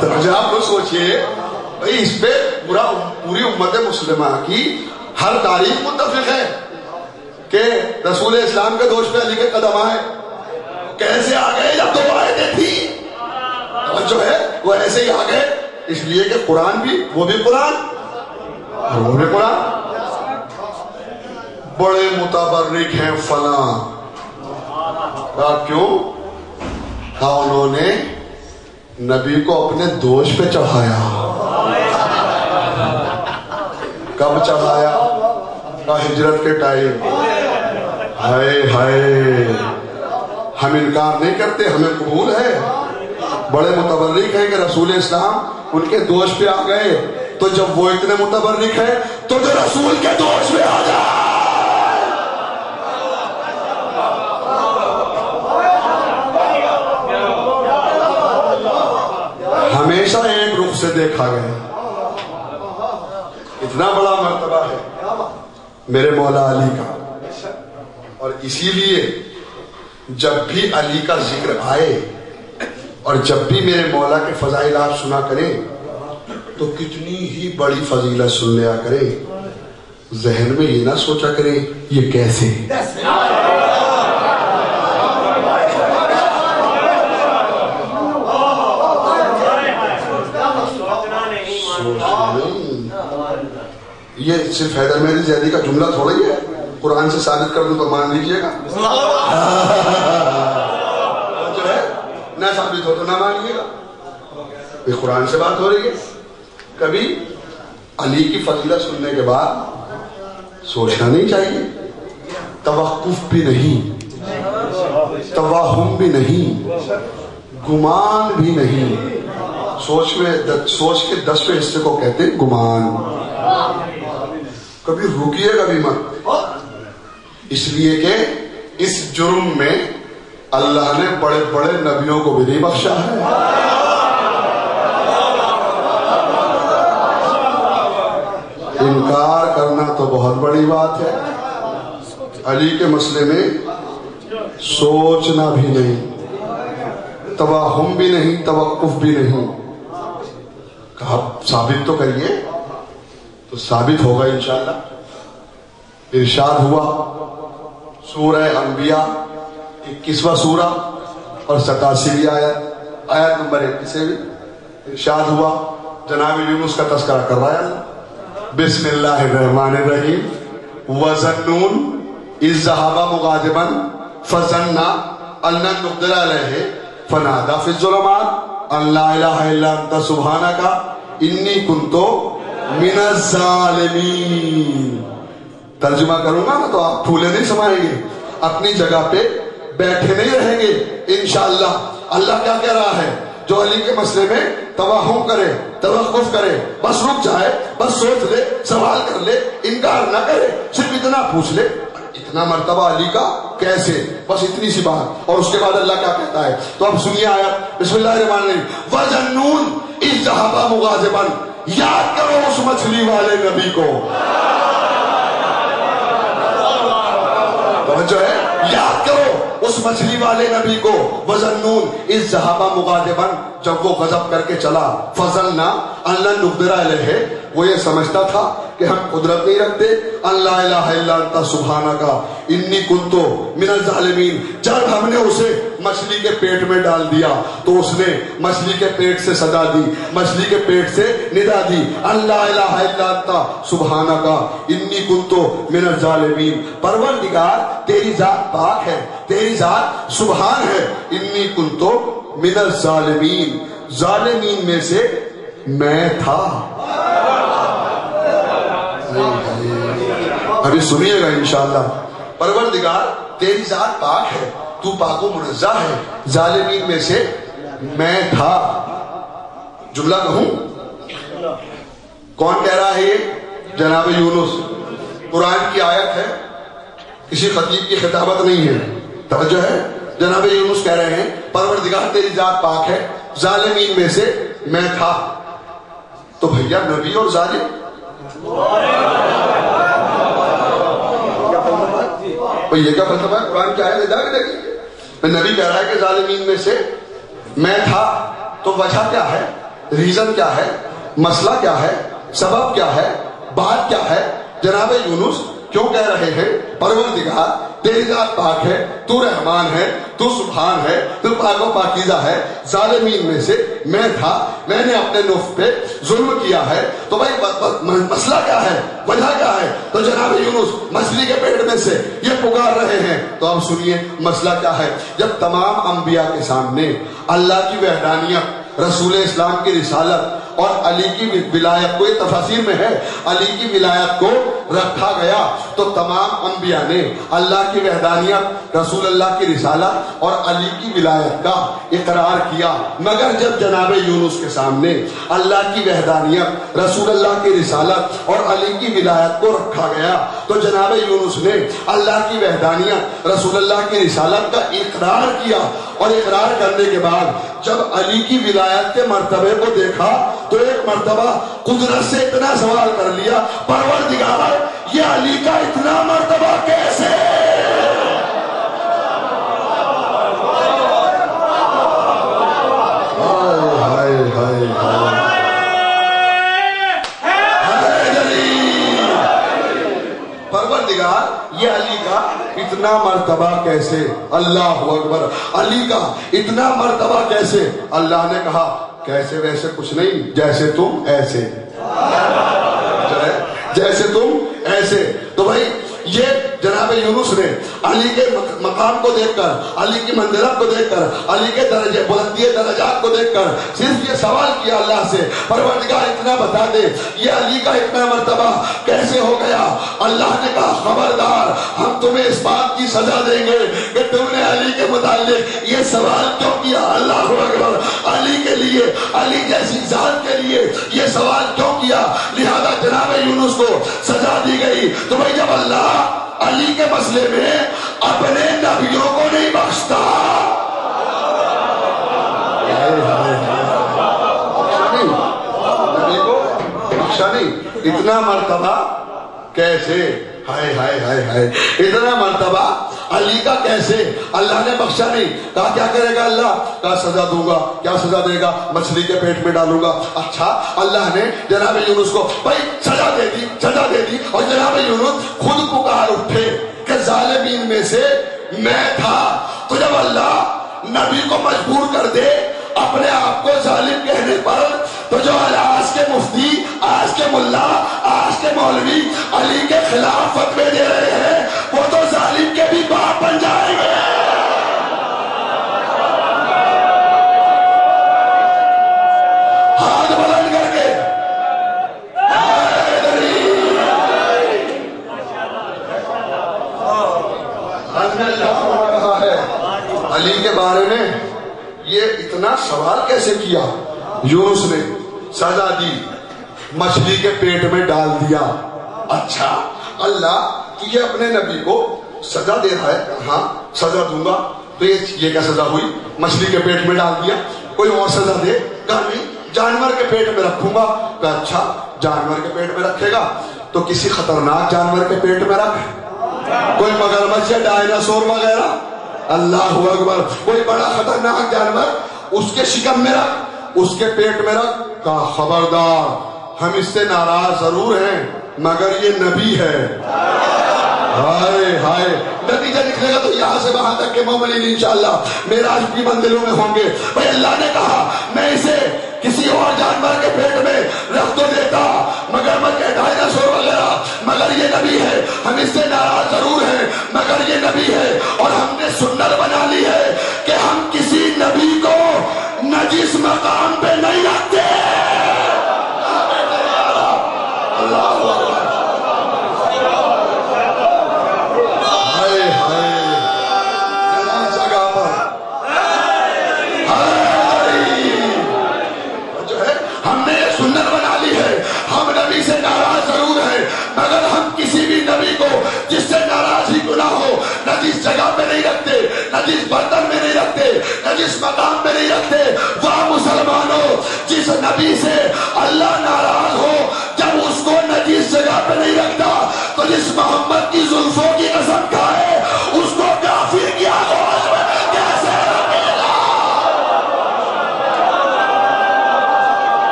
تو آپ لوگ سوچئے بھائی اس پہ پوری امت مسلمہ کی ہر تاریخ متفق ہے کہ رسول اسلام کے دوش پہ علی کے قدم آئے. کیسے آ گئے جب دو آیتیں تھیں؟ جو ہے وہ ایسے ہی آ گئے، اس لیے کہ قرآن بھی، وہ بھی قرآن اور وہ بھی قرآن. بڑے متبرک ہیں فلاں. کیوں؟ انہوں نے نبی کو اپنے دوش پہ چڑھایا. کب چڑھایا؟ ہجرت کے ٹائم. ہائے ہائے، ہم انکار نہیں کرتے، ہمیں قبول ہے. بڑے متبرک ہیں کہ رسول اسلام ان کے دوش پہ آ گئے. تو جب وہ اتنے متبرک ہیں تو جو رسول کے دوش پہ آ جائے. ہمیشہ ایک رخ سے دیکھا گیا. اتنا بڑا مرتبہ ہے میرے مولا علی کا. اور اسی لیے جب بھی علی کا ذکر آئے اور جب بھی میرے مولا کے فضائل آپ سنا کریں تو کتنی ہی بڑی فضیلت سن لیا کریں، ذہن میں یہ نہ سوچا کریں یہ کیسے. یہ صرف حیدر مہدی زیدی کا جملہ تھوڑا ہی ہے، قرآن سے ثابت کر دوں تو مان لیجئے گا. جو ہے نہ ثابت ہو تو نہ مانیے گا. یہ قرآن سے بات ہو رہی ہے. کبھی علی کی فضیلت سننے کے بعد سوچنا نہیں چاہیے، توقف بھی نہیں، توہم بھی نہیں، گمان بھی نہیں. سوچ کے 10 حصے کو کہتے ہیں گمان. کبھی رکیے کبھی مت، اس لیے کہ اس جرم میں اللہ نے بڑے بڑے نبیوں کو بھی نہیں بخشا ہے. انکار کرنا تو بہت بڑی بات ہے. علی کے مسئلے میں سوچنا بھی نہیں، توہم بھی نہیں، توقف بھی نہیں. کہا ثابت تو کریے، تو ثابت ہوگا انشاءاللہ. ارشاد ہوا سورہ انبیاء 21واں سورہ اور 87ویں آیت نمبر 21 سے بھی ارشاد ہوا. جناب یونس کا تذکرہ کر رہا ہے اللہ. بسم اللہ الرحمن الرحیم. وَظَنُّونَ إِذْ ذَهَبَ مُغَاضِبًا فَظَنَّ أَن لَّن نَّقْدِرَ عَلَيْهِ فَنَادَىٰ فِي الظُّلُمَاتِ أَن لَّا إِلَٰهَ إِلَّا أَنتَ سُبْحَانَكَ إِنِّي كُنتُ مِنَ الظَّالِمِينَ. ترجمہ کروں گا نا تو آپ پھولے نہیں سمائیں گے، اپنی جگہ پہ بیٹھے نہیں رہیں گے انشاءاللہ. اللہ کیا کہہ رہا ہے؟ جو علی کے مسئلے میں توہم کرے، توقف کرے، بس رک جائے، بس سوچ لے، سوال کر لے، انکار نہ کرے، صرف اتنا پوچھ لے اتنا مرتبہ علی کا کیسے، بس اتنی سی بات. اور اس کے بعد اللہ کیا کہتا ہے تو اب سنیے آیت. بسم اللہ الرحمن الرحیم. وَظَنُّونَ إِذْ ذَهَبَ مُغَاضِبًا. یاد کرو اس مچھلی والے نبی کو. جو ہے یاد کرو اس مچھلی والے نبی کو. وَظَنُّونَ إِذْ ذَهَبَ مُغَاضِبًا. جب وہ غضب کر کے چلا. فَظَنَّ أَن لَّن نُّقْدِرَ عَلَيْهِ. وہ یہ سمجھتا تھا کہ ہم قدرت نہیں رکھتے. أَن لَّا إِلَٰهَ إِلَّا أَنتَ سُبْحَانَكَ إِنِّي كُنتُ مِنَ الظَّالِمِينَ. جب ہم نے اسے مچھلی کے پیٹ میں ڈال دیا تو اس نے مچھلی کے پیٹ سے صدا دی، مچھلی کے پیٹ سے ندا دی. أَن لَّا إِلَٰهَ إِلَّا أَنتَ سُبْحَانَكَ إِنِّي كُنتُ مِنَ الظَّالِمِينَ. پروردگار تیری ذات پاک ہے، تیری ذات سبحان ہے. إِنِّي كُنتُ مِنَ الظَّالِمِينَ. ظالمین میں سے میں تھا. ابھی سنیے گا انشاءاللہ. پروردگار تیری ذات پاک ہے، تو پاک و منزہ ہے، ظالمین میں سے میں تھا. جملہ کہوں؟ کون کہہ رہا ہے یہ؟ جناب یونس. قرآن کی آیت ہے، کسی خطیب کی خطابت نہیں ہے. توجہ ہے، جناب یونس کہہ رہے ہیں پروردگار تیری ذات پاک ہے، ظالمین میں سے میں تھا. تو بھیا نبی اور ظالم یہ کیا فلسفہ ہے؟ قرآن کی آیت ہے، دیکھیے نبی کہہ رہا ہے کہ ظالمین میں سے میں تھا. تو وجہ کیا ہے؟ ریزن کیا ہے؟ مسئلہ کیا ہے؟ سبب کیا ہے؟ بات کیا ہے؟ جناب یونس کیوں کہہ رہے ہیں پروردگار تیری ذات پاک ہے، تو رحمان ہے، تو سبحان ہے، تو پاک و پاکیزہ ہے، ظالمین میں سے میں تھا، میں نے اپنے نفس پہ ظلم کیا ہے. تو بھائی مسئلہ کیا ہے؟ وجہ کیا ہے؟ تو جناب یونس مچھلی کے پیٹ میں سے یہ پکار رہے ہیں. تو اب سنیے مسئلہ کیا ہے. جب تمام انبیاء کے سامنے اللہ کی وحدانیت، رسول اسلام کی رسالت اور علی کی ولایت کو، یہ تفاسیر میں ہے، علی کی ولایت کو رکھا گیا، تو تمام انبیاء نے اللہ کی وحدانیت، رسول اللہ کی رسالت اور علی کی ولایت کا اقرار کیا. مگر جب جناب یونس کے سامنے اللہ کی وحدانیت، رسول اللہ کی رسالت اور علی کی ولایت کو رکھا گیا، تو جناب یونس نے اللہ کی وحدانیت، رسول اللہ کی رسالت کا اقرار کیا. اور اقرار کرنے کے بعد جب علی کی ولایت کے مرتبے کو دیکھا تو ایک مرتبہ قدرت سے اتنا سوال کر لیا، پروردگار یہ علی کا اتنا مرتبہ کیسے؟ ہائے ہائے ہائے پروردگار یہ علی کا اتنا مرتبہ کیسے؟ اللہ اکبر. علی کا اتنا مرتبہ کیسے؟ اللہ نے کہا کیسے ویسے کچھ نہیں، جیسے تم ایسے، جیسے تم ایسے. تو بھائی یہ جناب یونس نے علی کے مقام کو دیکھ کر، علی کی منزلت کو دیکھ کر، علی کے درجے بلندی درجات کو دیکھ کر صرف یہ سوال کیا اللہ سے، پروردگار اتنا بتا دے یہ علی کا اتنا مرتبہ کیسے ہو گیا؟ اللہ نے کہا خبردار، ہم تمہیں اس بات کی سزا دیں گے کہ تم نے علی کے متعلق یہ سوال کیوں کیا. اللہ اکبر. علی کے لیے، علی جیسی ذات کے لیے یہ سوال کیوں کیا؟ لہذا جناب یونس کو سزا دی گئی. تو بھائی جب اللہ علی کے مسئلے میں اپنے نبیوں کو نہیں بخشتا، نبی کو بخشا نہیں، اتنا مرتبہ کیسے؟ ہائے ہائے ہائے ہائے، اتنا مرتبہ علی کا کیسے؟ اللہ نے بخشا نہیں. کہا کیا کرے گا اللہ؟ کہا سزا دوں گا. کیا سزا دے گا؟ مچھلی کے پیٹ میں ڈالوں گا. اچھا اللہ نے جناب یونس کو بھائی سزا دے دی، سزا دے دی. اور جناب یونس خود پکار اٹھے کہ ظالمین میں سے میں تھا. تو جب اللہ نبی کو مجبور کر دے اپنے آپ کو ظالم کہنے پر، تو جو آج کے مفتی، آج کے ملا، آج کے مولوی علی کے خلاف فتوے دے رہے ہیں، وہ تو ظالم کے بھی باپ بن جائیں گے. ہاتھ بلند کر کے کہا ہے علی کے بارے میں یہ اتنا سوال کیسے کیا؟ یونس نے سزا دی، مچھلی کے پیٹ میں ڈال دیا. اچھا اللہ یہ اپنے نبی کو سزا دے رہا ہے، ہاں سزا دوں گا. تو یہ کیا سزا ہوئی؟ مچھلی کے پیٹ میں ڈال دیا. کوئی اور سزا دے؟ کہا نہیں، جانور کے پیٹ میں رکھوں گا. کہا اچھا جانور کے پیٹ میں رکھے گا تو کسی خطرناک جانور کے پیٹ میں رکھ، کوئی مگرمچھ یا ڈائناسور وغیرہ. اللہ اکبر. کوئی بڑا خطرناک جانور اس کے شکم میں رکھ، اس کے پیٹ میں رکھ. کہا خبردار، ہم اس سے ناراض ضرور ہیں مگر یہ نبی ہے. ہائے ہائے. نتیجہ نکلے گا تو یہاں سے وہاں تک کے مومنین انشاءاللہ معراج کی منزلوں میں ہوں گے. بھائی اللہ نے کہا میں اسے کسی اور جانور کے پیٹ میں رکھ تو دیتا، مگر ڈائناسور وغیرہ، مگر یہ نبی ہے، ہم اس سے ناراض ضرور ہیں مگر یہ نبی ہے. اور ہم نے سنت بنا لی ہے کہ ہم کسی نبی کو نجس مقام پہ نہیں رکھتے. اللہ نجس برتن میں نہیں رکھتے، نجس مقام میں نہیں رکھتے۔ واہ مسلمانوں، جس نبی سے اللہ ناراض ہو جب اس کو نجس جگہ پہ نہیں رکھتا، تو جس محمد کی زلفوں کی قسم کھائے اس کو کافر کی آغوش میں کیسے رکھے گا؟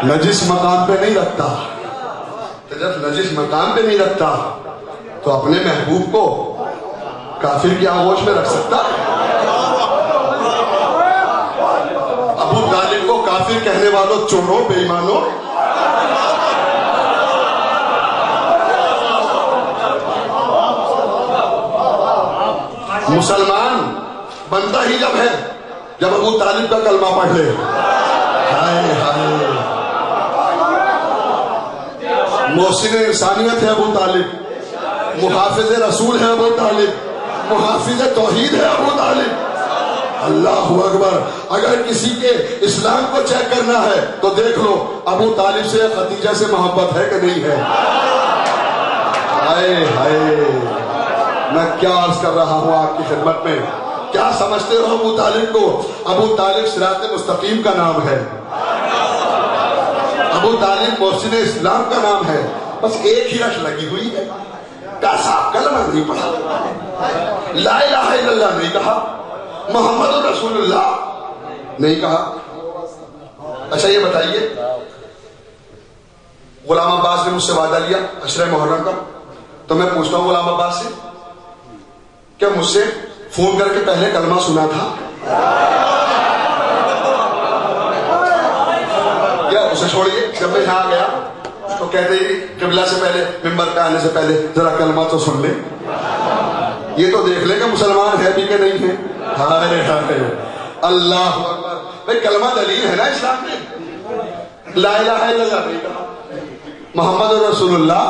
نجس مقام پہ نہیں رکھتا، تو جب نجس مقام پہ نہیں رکھتا تو اپنے محبوب کو کافر کی آغوش میں رکھ سکتا ہے؟ ابو طالب کو کافر کہنے والوں، چوروں، بے ایمانوں، مسلمان بنتا ہی جب ہے جب ابو طالب کا کلمہ پڑھ لے۔ ہائے ہائے، محسن انسانیت ہے ابو طالب، محافظ رسول ہے ابو طالب، محافظ توحید ہے ابو طالب۔ اللہ اکبر۔ اگر کسی کے اسلام کو چیک کرنا ہے تو دیکھ لو ابو طالب سے خدیجہ سے محبت ہے کہ نہیں ہے۔ ہائے ہائے، میں کیا عرض کر رہا ہوں آپ کی خدمت میں، کیا سمجھتے ہو ابو طالب کو؟ ابو طالب صراط مستقیم کا نام ہے، ابو طالب محسن اسلام کا نام ہے، بس ایک ہی رش لگی ہوئی ہے۔ کیسا کلمہ نہیں پڑھا، لا الہ الا اللہ نہیں کہا، محمد رسول اللہ نہیں کہا۔ اچھا یہ بتائیے، غلام عباس نے مجھ سے وعدہ لیا عشرہ محرم کا، تو میں پوچھتا ہوں غلام عباس سے، کیا مجھ سے فون کر کے پہلے کلمہ سنا تھا؟ اسے چھوڑیے، جب میں یہاں گیا تو کہتے ہی قبلہ سے پہلے، ممبر پہ آنے سے پہلے ذرا کلمہ تو سن لیں، یہ تو دیکھ لیں کہ مسلمان ہے بھی کہ نہیں ہے۔ ہائے ہائے، اللہ اکبر۔ بھائی کلمہ دلیل ہے نا اسلام میں، لا الہ الا اللہ نہیں کہا، محمد رسول اللہ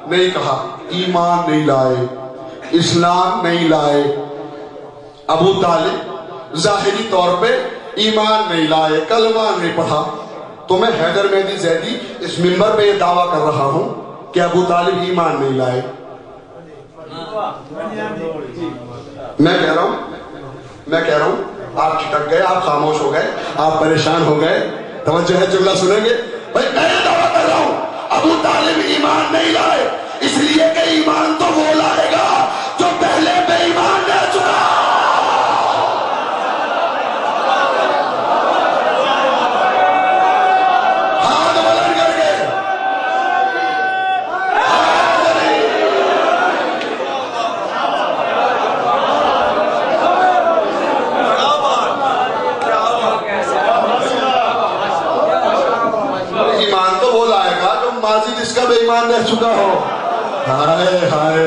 نہیں کہا، ایمان نہیں لائے، اسلام نہیں لائے۔ ابو طالب ظاہری طور پہ ایمان نہیں لائے، کلمہ نہیں پڑھا، تو میں حیدر مہدی زیدی اس منبر پہ یہ دعویٰ کر رہا ہوں کہ ابو طالب ایمان نہیں لائے۔ میں کہہ رہا ہوں آپ چھٹک گئے، آپ خاموش ہو گئے، آپ پریشان ہو گئے، توجہ ہے، جملہ سنیں گے؟ بھائی میں یہ دعویٰ کر رہا ہوں ابو طالب ایمان نہیں لائے، اس لیے کہ ایمان تو وہ لائے گا جو پہلے بے ایمان رہ چکا۔ جس کا بے ایمان رہ چکا ہو، ہائے ہائے،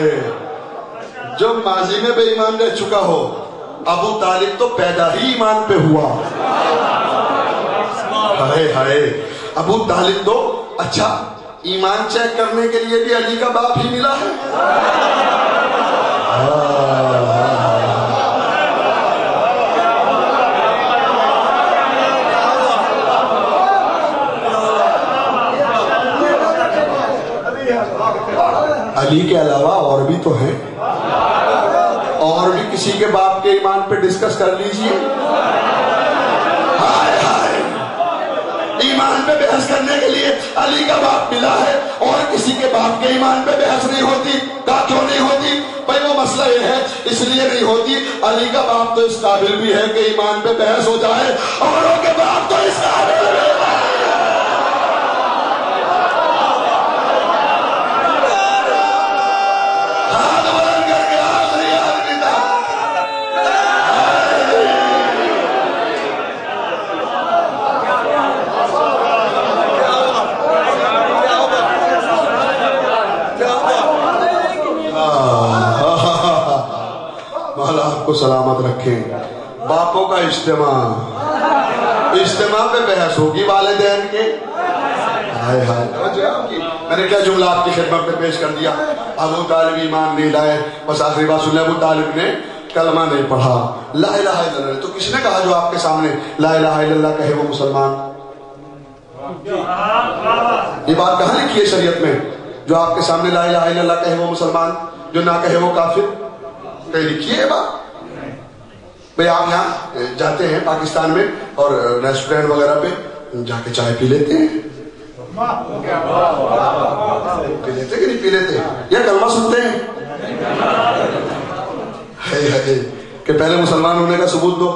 جو ماضی میں بے ایمان رہ چکا ہو۔ ابو طالب تو پیدا ہی ایمان پہ ہوا، ہائے ہائے، ابو طالب تو اچھا ایمان چیک کرنے کے لیے بھی علی کا باپ ہی ملا ہے۔ علی کے علاوہ اور بھی تو ہیں، اور بھی کسی کے باپ کے ایمان پہ ڈسکس کر لیجئے۔ ہائے ہائے، ایمان پہ بحث کرنے کے لیے علی کا باپ ملا ہے، اور کسی کے باپ کے ایمان پہ بحث نہیں ہوتی۔ کیوں نہیں ہوتی؟ بھائی وہ مسئلہ یہ ہے، اس لیے نہیں ہوتی علی کا باپ تو اس قابل بھی ہے کہ ایمان پہ بحث ہو جائے، اوروں کے باپ تو اس قابل بھی ہے۔ باپوں کا اجتماع پہ بحث ہوگی والدین کے. ہائے ہائے, میں نے کیا جملہ آپ کی خدمت میں پیش کر دیا. ابو طالب ایمان نہیں لائے, بس آخری بات سن لیں, ابو طالب نے کلمہ نہیں پڑھا, لا الہ الا اللہ. تو کس نے کہا جو آپ کے سامنے لا الہ الا اللہ کہے وہ مسلمان؟ یہ بات کہاں لکھی ہے شریعت میں؟ جو آپ کے سامنے لا الہ الا اللہ کہے وہ مسلمان, جو نہ کہے وہ کافر. کہیں لکھی ہے بات؟ بھئی آپ یہاں جاتے ہیں پاکستان میں اور ریسٹورینٹ وغیرہ پہ جا کے چائے پی لیتے ہیں, پی لیتے کہ نہیں پی لیتے, یا کلمہ سنتے ہیں کہ پہلے مسلمان ہونے کا ثبوت دو.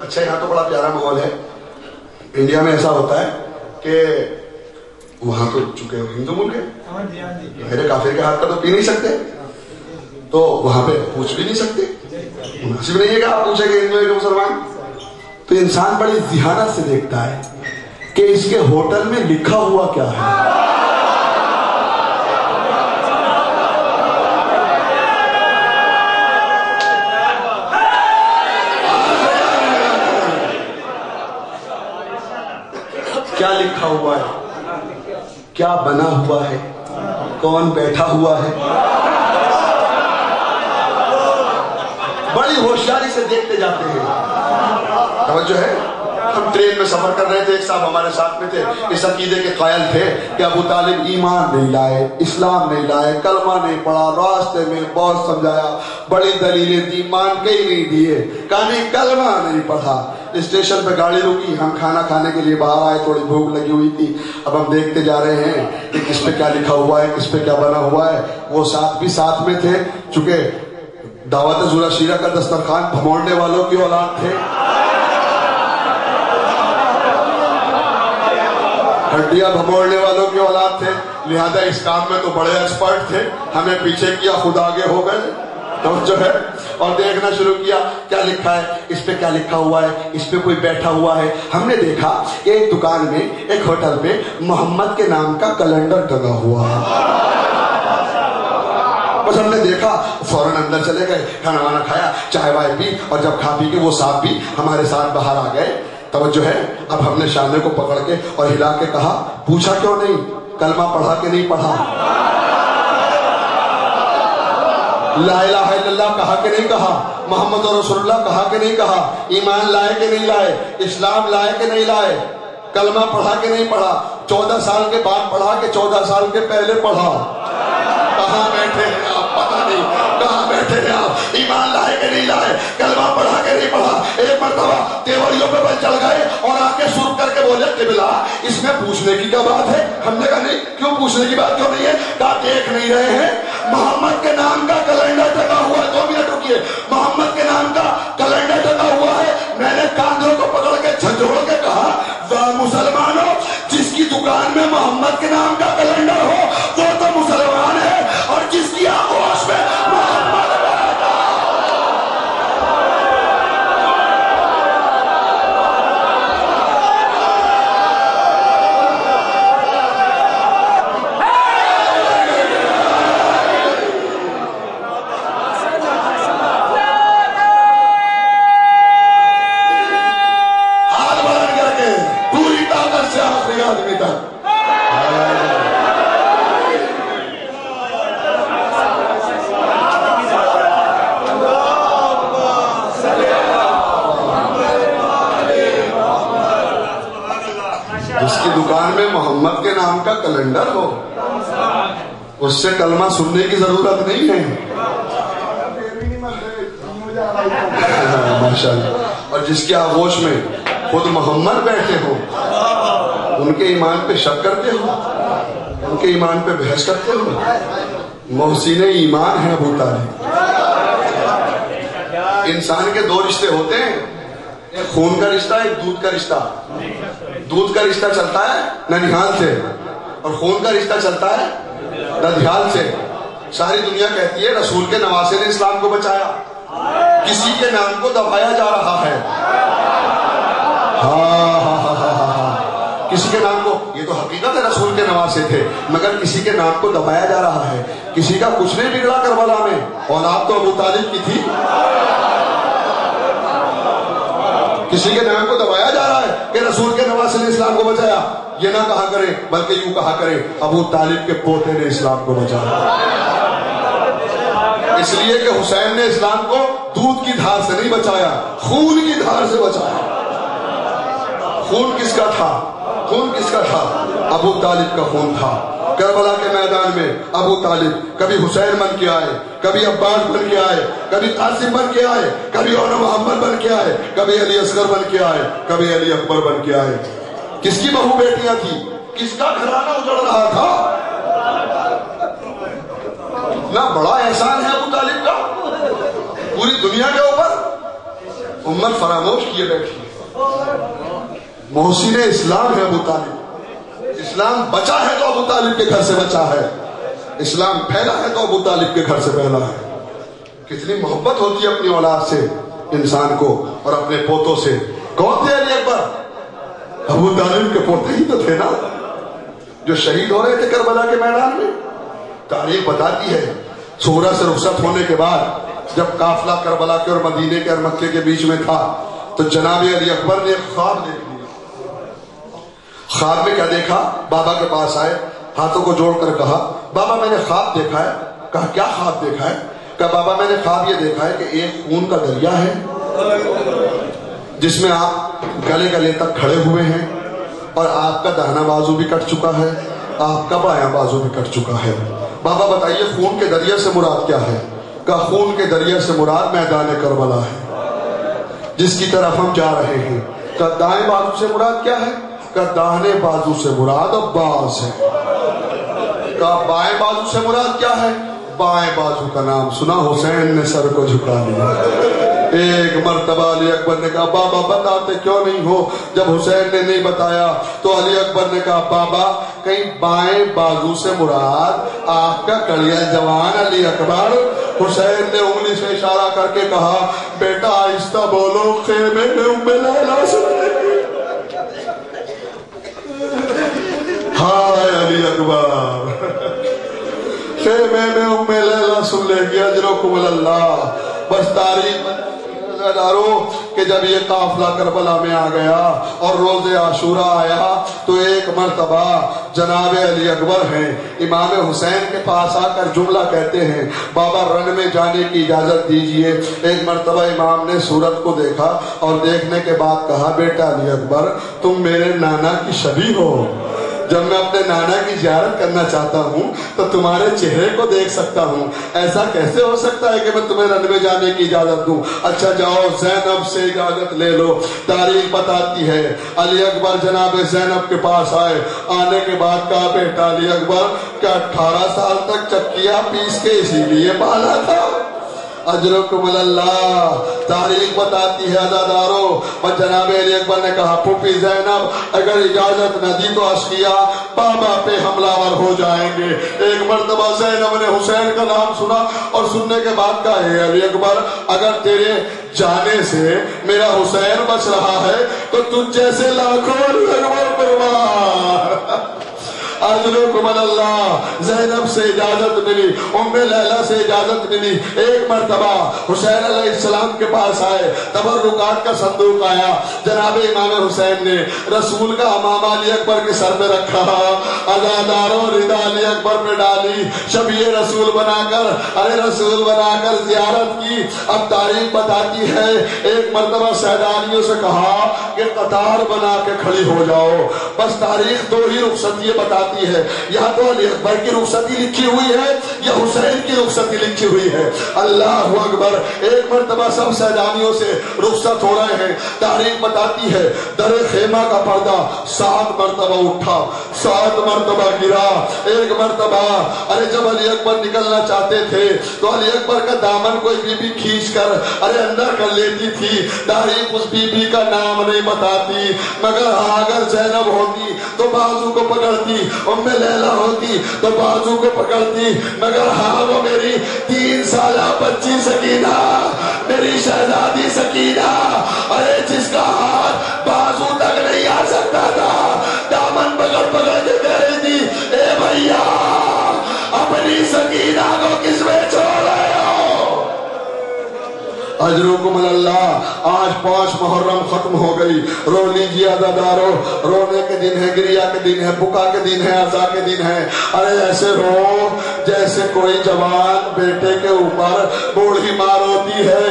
اچھا یہاں تو بڑا پیارا ماحول ہے. انڈیا میں ایسا ہوتا ہے کہ وہاں تو چونکہ ہندو ملک ہے, میرے کافر کے ہاتھ کا تو پی نہیں سکتے, تو وہاں پہ پوچھ بھی نہیں سکتے. مناسب نہیں ہے کہ آپ پوچھیں کہ ہندو ہے کہ مسلمان. تو انسان بڑی ذہانت سے دیکھتا ہے کہ اس کے ہوٹل میں لکھا ہوا کیا ہے. کیا لکھا ہوا ہے, کیا بنا ہوا ہے, کون بیٹھا ہوا ہے. بڑی ہوشیاری سے دیکھتے جاتے ہیں. توجہ ہے. ہم ٹرین میں سفر کر رہے تھے, ایک صاحب ہمارے ساتھ میں تھے, اس عقیدے کے قائل تھے کہ ابو طالب ایمان نہیں لائے, اسلام نہیں لائے, کلمہ نہیں پڑھا. راستے میں بہت سمجھایا, بڑی دلیلیں دی, مان کے ہی نہیں دیے, کہا نہیں کلمہ نہیں پڑھا. اسٹیشن پہ گاڑی رکی, ہم کھانا کھانے کے لیے باہر آئے, تھوڑی بھوک لگی ہوئی تھی. اب ہم دیکھتے جا رہے ہیں کہ کس پہ کیا لکھا ہوا ہے, کس پہ کیا بنا ہوا ہے. وہ ساتھ بھی ساتھ میں تھے, چونکہ دعوت زورا شیرہ کا دسترخوان بھموڑنے والوں کی اولاد تھے, ہڈیاں بھموڑنے والوں کی اولاد تھے, لہذا اس کام میں تو بڑے ایکسپرٹ تھے. ہمیں پیچھے کیا, خود آگے ہو گئے. جو ہے اور دیکھنا شروع کیا کیا لکھا ہے, اس پہ کیا لکھا ہوا ہے, اس پہ کوئی بیٹھا ہوا ہے. ہم نے دیکھا کہ ایک دکان میں, ایک ہوٹل میں محمد کے نام کا کیلنڈر ٹنگا ہوا ہے. بس ہم نے دیکھا, فوراً اندر چلے گئے, کھانا وانا کھایا, چائے وائے پی, اور جب کھا پی کے وہ صاحب بھی ہمارے ساتھ باہر آ گئے. توجہ ہے. اب ہم نے شانے کو پکڑ کے اور ہلا کے کہا, پوچھا کیوں نہیں, کلمہ پڑھا کہ نہیں پڑھا, لا الہ الا اللہ کہا کہ نہیں کہا, محمد رسول اللہ کہا کہ نہیں کہا, ایمان لائے کہ نہیں لائے, اسلام لائے کہ نہیں لائے, کلمہ پڑھا کہ نہیں پڑھا, 14 سال کے بعد پڑھا کہ 14 سال کے پہلے پڑھا. کہاں بیٹھے ہیں آپ, پتہ نہیں کہاں بیٹھے ہیں آپ, ایمان لائے کہ نہیں لائے, کلمہ پڑھا کہ نہیں پڑھا. ایک مرتبہ تیوریوں پہ بل چل گئے اور آ کے سر کر کے بولے, قبلہ اس میں پوچھنے کی کیا بات ہے. ہم نے کہا نہیں, کیوں پوچھنے کی بات کیوں نہیں ہے. کہا دیکھ نہیں رہے ہیں محمد کے نام کا کیلنڈر ٹنگا ہوا ہے. 2 منٹ رکیے, محمد کے نام کا کیلنڈر ٹنگا ہوا ہے. میں نے کاندھوں کو پکڑ کے جھنجھوڑ کے کہا, مسلمانوں, جس کی دکان میں محمد کے نام کا کیلنڈر ہو وہ تو مسلمان ہے, اور جس کی آغوش میں محمد محمد کے نام کا کیلنڈر ہو, اس سے کلمہ سننے کی ضرورت نہیں ہے. ماشاءاللہ. اور جس کی آغوش میں خود محمد بیٹھے ہو, ان کے ایمان پہ شک کرتے ہو, ان کے ایمان پہ بحث کرتے ہو. محسن ایمان ہے ابو طالب. انسان کے 2 رشتے ہوتے ہیں, ایک خون کا رشتہ, ایک دودھ کا رشتہ. دودھ کا رشتہ چلتا ہے ننیحال سے, اور خون کا رشتہ چلتا ہے ددھیال سے. ساری دنیا کہتی ہے رسول کے نواسے نے اسلام کو بچایا, کسی کے نام کو دبایا جا رہا ہے. کسی کے نام کو, یہ تو حقیقت ہے رسول کے نواسے تھے, مگر کسی کے نام کو دبایا جا رہا ہے. کسی کا کچھ نہیں بگڑا کربلا میں, اولاد تو ابو طالب کی تھی. کسی کے نام کو دبایا جا رہا ہے کہ رسول کے نواسے نے اسلام کو بچایا، یہ نہ کہا کرے بلکہ یوں کہا کرے ابو طالب کے پوتے نے اسلام کو بچایا، اس لیے کہ حسین نے اسلام کو دودھ کی دھار سے نہیں بچایا، خون کی دھار سے بچایا۔ خون کس کا تھا؟ خون کس کا تھا؟ ابو طالب کا خون تھا۔ کربلا کے میدان میں ابو طالب کبھی حسین بن کے آئے، کبھی عباس بن کے آئے، کبھی قاسم بن کے آئے، کبھی اور محمد بن کے آئے، کبھی علی اصغر بن کے آئے، کبھی علی اکبر بن کے آئے۔ کس کی بہو بیٹیاں تھی؟ کس کا گھرانہ اجڑ رہا تھا؟ اتنا بڑا احسان ہے ابو طالب کا پوری دنیا کے اوپر، امت فراموش کیے بیٹھی۔ محسن اسلام ہے ابو طالب۔ اسلام بچا ہے تو ابو طالب کے گھر سے بچا ہے، اسلام پھیلا ہے تو ابو طالب کے گھر سے پھیلا ہے۔ کتنی محبت ہوتی ہے اپنی اولاد سے انسان کو اور اپنے پوتوں سے۔ کون تھے علی اکبر؟ ابو طالب کے پوتے ہی تو تھے نا، جو شہید ہو رہے تھے کربلا کے میدان میں۔ تاریخ بتاتی ہے سورہ سے رخصت ہونے کے بعد جب قافلہ کربلا کے اور مدینے کے اور مکے کے بیچ میں تھا تو جناب علی اکبر نے ایک خواب دیکھ لیا۔ خواب میں کیا دیکھا؟ بابا کے پاس آئے، ہاتھوں کو جوڑ کر کہا بابا میں نے خواب دیکھا ہے۔ کہا کیا خواب دیکھا ہے؟ کہا بابا میں نے خواب یہ دیکھا ہے کہ ایک خون کا دریا ہے جس میں آپ گلے گلے تک کھڑے ہوئے ہیں اور آپ کا داہنا بازو بھی کٹ چکا ہے، آپ کا بایاں بازو بھی کٹ چکا ہے۔ بابا بتائیے خون کے دریا سے مراد کیا ہے؟ کہا خون کے دریا سے مراد میدان کربلا ہے جس کی طرف ہم جا رہے ہیں۔ کہا دائیں بازو سے مراد کیا ہے؟ کہا داہنے بازو سے مراد عباس ہے۔ کہا بائیں بازو سے مراد کیا ہے؟ بائیں بازو کا نام سنا حسین نے سر کو جھکا لیا۔ ایک مرتبہ علی اکبر نے کہا بابا بتاتے کیوں نہیں ہو؟ جب حسین نے نہیں بتایا تو علی اکبر نے کہا بابا کہیں بائیں بازو سے مراد آپ کا کڑیا جوان علی اکبر؟ حسین نے انگلی سے اشارہ کر کے کہا بیٹا آہستہ بولو، خیمے میں ام لیلا سن گی۔ ہائے علی اکبر، خیمے میں ام لیلا سن لے گی، اجرکم اللہ۔ بس تاریخ دارو کہ جب یہ قافلہ کربلا میں آ گیا اور روز عاشورہ آیا تو ایک مرتبہ جناب علی اکبر ہیں امام حسین کے پاس آ کر جملہ کہتے ہیں بابا رن میں جانے کی اجازت دیجئے۔ ایک مرتبہ امام نے صورت کو دیکھا اور دیکھنے کے بعد کہا بیٹا علی اکبر تم میرے نانا کی شبیہ ہو، جب میں اپنے نانا کی زیارت کرنا چاہتا ہوں تو تمہارے چہرے کو دیکھ سکتا ہوں، ایسا کیسے ہو سکتا ہے کہ میں تمہیں رن میں جانے کی اجازت دوں؟ اچھا جاؤ زینب سے اجازت لے لو۔ تاریخ بتاتی ہے علی اکبر جناب زینب کے پاس آئے، آنے کے بعد کہا بیٹا علی اکبر کیا 18 سال تک چکیا پیس کے اسی لیے پالا تھا؟ اجرکم اللہ۔ تاریخ بتاتی ہے عزادارو اور جناب علی اکبر نے کہا پھوپھی زینب اگر اجازت نہ دی تو اشقیا بابا پہ حملہ ور ہو جائیں گے۔ ایک مرتبہ زینب نے حسین کا نام سنا اور سننے کے بعد کہا اے علی اکبر اگر تیرے جانے سے میرا حسین بچ رہا ہے تو تجھ جیسے لاکھوں علی اکبر قربان۔ اجرکم اللہ۔ زینب سے اجازت ملی، ام لیلا سے اجازت ملی۔ ایک مرتبہ حسین علیہ السلام کے پاس آئے، تبرکات کا صندوق آیا، جناب امام حسین نے رسول کا امامہ علی اکبر کے سر پہ رکھا، عزاداروں رضا علی اکبر پہ ڈالی، شبیہ رسول بنا کر ارے رسول بنا کر زیارت کی۔ اب تاریخ بتاتی ہے ایک مرتبہ سیدانیوں سے کہا کہ قطار بنا کے کھڑی ہو جاؤ۔ بس تاریخ دو ہی رخصتی بتاتی ہے، یا تو علی اکبر کی رخصتی لکھی ہوئی ہے یا حسین کی رخصتی لکھی ہوئی ہے۔ اللہ اکبر۔ ایک مرتبہ سب سیدانیوں سے رخصت ہو رہے ہیں، تاریخ بتاتی ہے در خیمہ کا پردہ 7 مرتبہ اٹھا، 7 مرتبہ گرا۔ ایک مرتبہ ارے جب علی اکبر نکلنا چاہتے تھے تو علی اکبر کا دامن کوئی بی بی کھینچ کر ارے اندر کر لیتی تھی۔ تاریخ اس بی بی کا نام نہیں بتاتی، مگر اگر زینب ہوتی تو بازو کو پکڑتی، ام لیلا ہوتی تو بازو کو پکڑتی، مگر ہاں وہ میری 3 سالہ بچی سکینہ، میری شہزادی سکینہ، ارے جس کا ہاتھ بازو تک نہیں آ سکتا تھا، دامن پکڑ پکڑ کے کہہ رہی تھی اے بھیا اپنی سکینہ کو کس میں چھوڑ رہے ہو؟ اجرکم اللہ، آج 5 محرم ختم ہو گئی، رو لیجیے عزادارو، رونے کے دن ہے، گریا کے دن ہے، بکا کے دن ہے، عزا کے دن ہے۔ ارے ایسے رو جیسے کوئی جوان بیٹے کے اوپر بوڑھی ماں روتی ہے،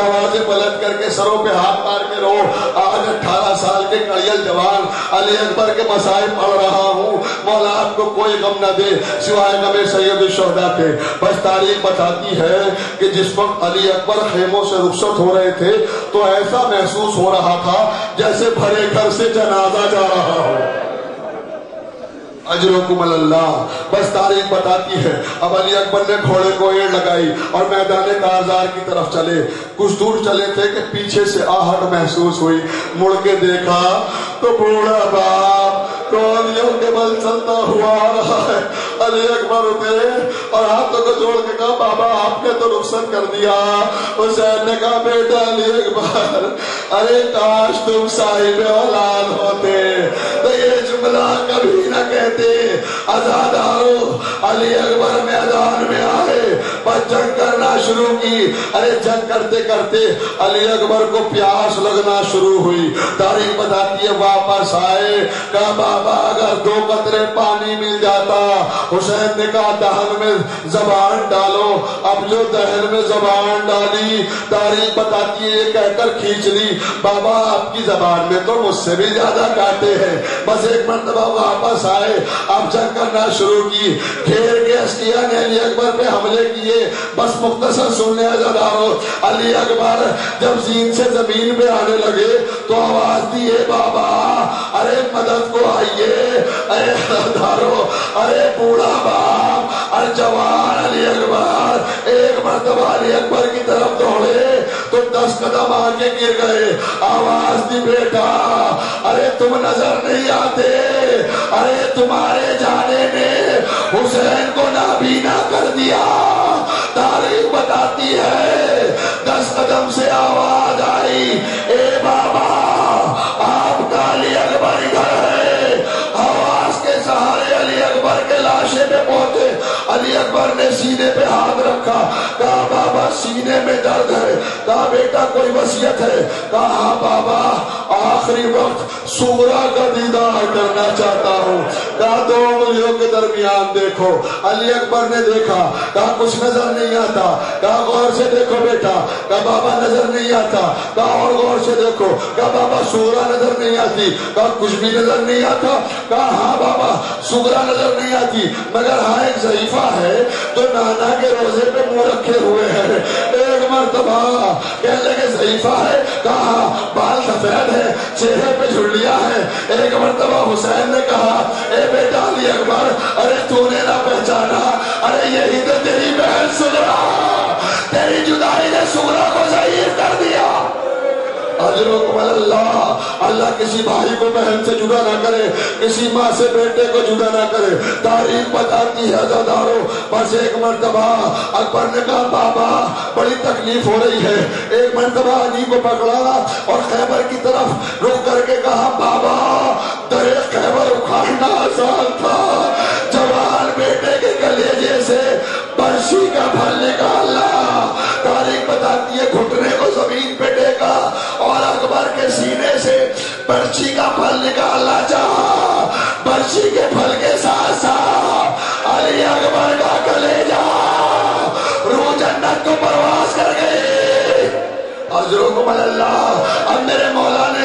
آوازیں بلند کر کے سروں پہ ہاتھ مار کے رو۔ آج 18 سال کے کڑیل جوان علی اکبر کے مسائل پڑھ رہا ہوں، مولا آپ کو کوئی غم نہ دے سوائے غم سید الشہداء کے۔ بس تاریخ بتاتی ہے کہ جس وقت علی اکبر خیموں سے رخصت ہو رہے تھے تو ایسا محسوس ہو رہا تھا جیسے بھرے گھر سے جنازہ جا رہا ہو۔ اجرکم اللہ، بس تاریخ بتاتی ہے اب علی اکبر نے گھوڑے کو ایڑ لگائی اور میدان کارزار کی طرف چلے۔ کچھ دور چلے تھے کہ پیچھے سے آہٹ محسوس ہوئی، مڑ کے دیکھا تو بوڑھا باپ کولیوں کے بل چلتا ہوا آ رہا ہے۔ علی اکبر اٹھے اور ہاتھوں کو جوڑ کے کہا بابا آپ نے تو رخصت کر دیا۔ حسین نے کہا بیٹا علی اکبر، ارے کاش تم صاحب اولاد ہوتے تو یہ جملہ کبھی نہ کہتے۔ عزادارو علی اکبر میدان میں آئے، بس جنگ کرنا شروع کی۔ ارے جنگ کرتے کرتے علی اکبر کو پیاس لگنا شروع ہوئی۔ تاریخ بتاتی ہے واپس آئے، کہا بابا اگر 2 قطرے پانی مل جاتا۔ حسین نے کہا دہن میں زبان ڈالو۔ اب جو دہن میں زبان ڈالی، تاریخ بتاتی ہے یہ کہہ کر کھینچ لی بابا آپ کی زبان میں تو مجھ سے بھی زیادہ کاٹے ہیں۔ بس ایک مرتبہ واپس آئے، اب جنگ کرنا شروع کی۔ گھیر کے اشکیا نے علی اکبر پہ حملے کیے۔ بس مختصر سننے عزادارو، علی اکبر جب زین سے زمین پہ آنے لگے تو آواز دی اے بابا، ارے مدد کو آئیے۔ اے عزادارو، ارے بوڑھا باپ اور جوان علی اکبر ایک مرتبہ علی اکبر کی طرف دوڑے تو 10 قدم آگے گر گئے۔ آواز دی بیٹا، ارے تم نظر نہیں آتے، ارے تمہارے جانے نے حسین کو نابینا کر دیا۔ تاریخ بتاتی ہے 10 قدم سے آواز آئی اے بابا آپ کا علی اکبر ادھر ہے۔ آواز کے سہارے علی اکبر کے لاشے پہ پہنچے۔ علی اکبر نے سینے پہ ہاتھ رکھا، کہا بابا سینے میں درد ہے۔ کہا بیٹا کوئی وصیت ہے؟ کہا ہاں بابا آخری وقت صغرا کا دیدار کرنا چاہتا ہوں۔ کہا 2 انگلیوں کے درمیان دیکھو۔ علی اکبر نے دیکھا، کہا کچھ نظر نہیں آتا۔ کہا غور سے دیکھو بیٹا۔ کہا بابا نظر نہیں آتا۔ کہا اور غور سے دیکھو۔ کہا بابا صغرا نظر نہیں آتی۔ کہا کچھ بھی نظر نہیں آتا۔ کہا ہاں بابا صغرا نظر نہیں آتی، مگر ہاں ایک ضعیفہ ہے تو نانا کے روزے پہ منہ رکھے ہوئے ہیں۔ ایک مرتبہ کہنے لگے ضعیفہ ہے؟ کہا بال سفید ہے، چہرے پہ جھڑیاں ہیں۔ ایک مرتبہ حسین نے کہا اے بیٹا علی اکبر، ارے تو نے نہ پہچانا، ارے یہی تو تیری بہن صغرا، تیری جدائی نے صغرا کو ضعیف کر دیا۔ اجرکم اللہ، اللہ کسی بھائی کو بہن سے جدا نہ کرے، کسی ماں سے بیٹے کو جدا نہ کرے۔ تاریخ بتاتی ہے عزادارو، بس ایک مرتبہ اکبر نے کہا بابا بڑی تکلیف ہو رہی ہے۔ ایک مرتبہ علی کو پکڑا اور خیبر کی طرف رک کر کے کہا بابا درے خیبر اکھاڑنا آسان تھا، جوان بیٹے کے کلیجے سے برشی کا پھل نکالنا۔ تاریخ بتاتی ہے گھٹنے کو زمین پہ ٹیکا اور اکبر کے سینے سے برچی کا پھل نکالنا چاہا۔ برچی کے پھل کے ساتھ ساتھ علی اکبر کا کلیجہ روح جنت کو پرواز کر گئے۔ اجرکم اللہ، اب میرے مولا نے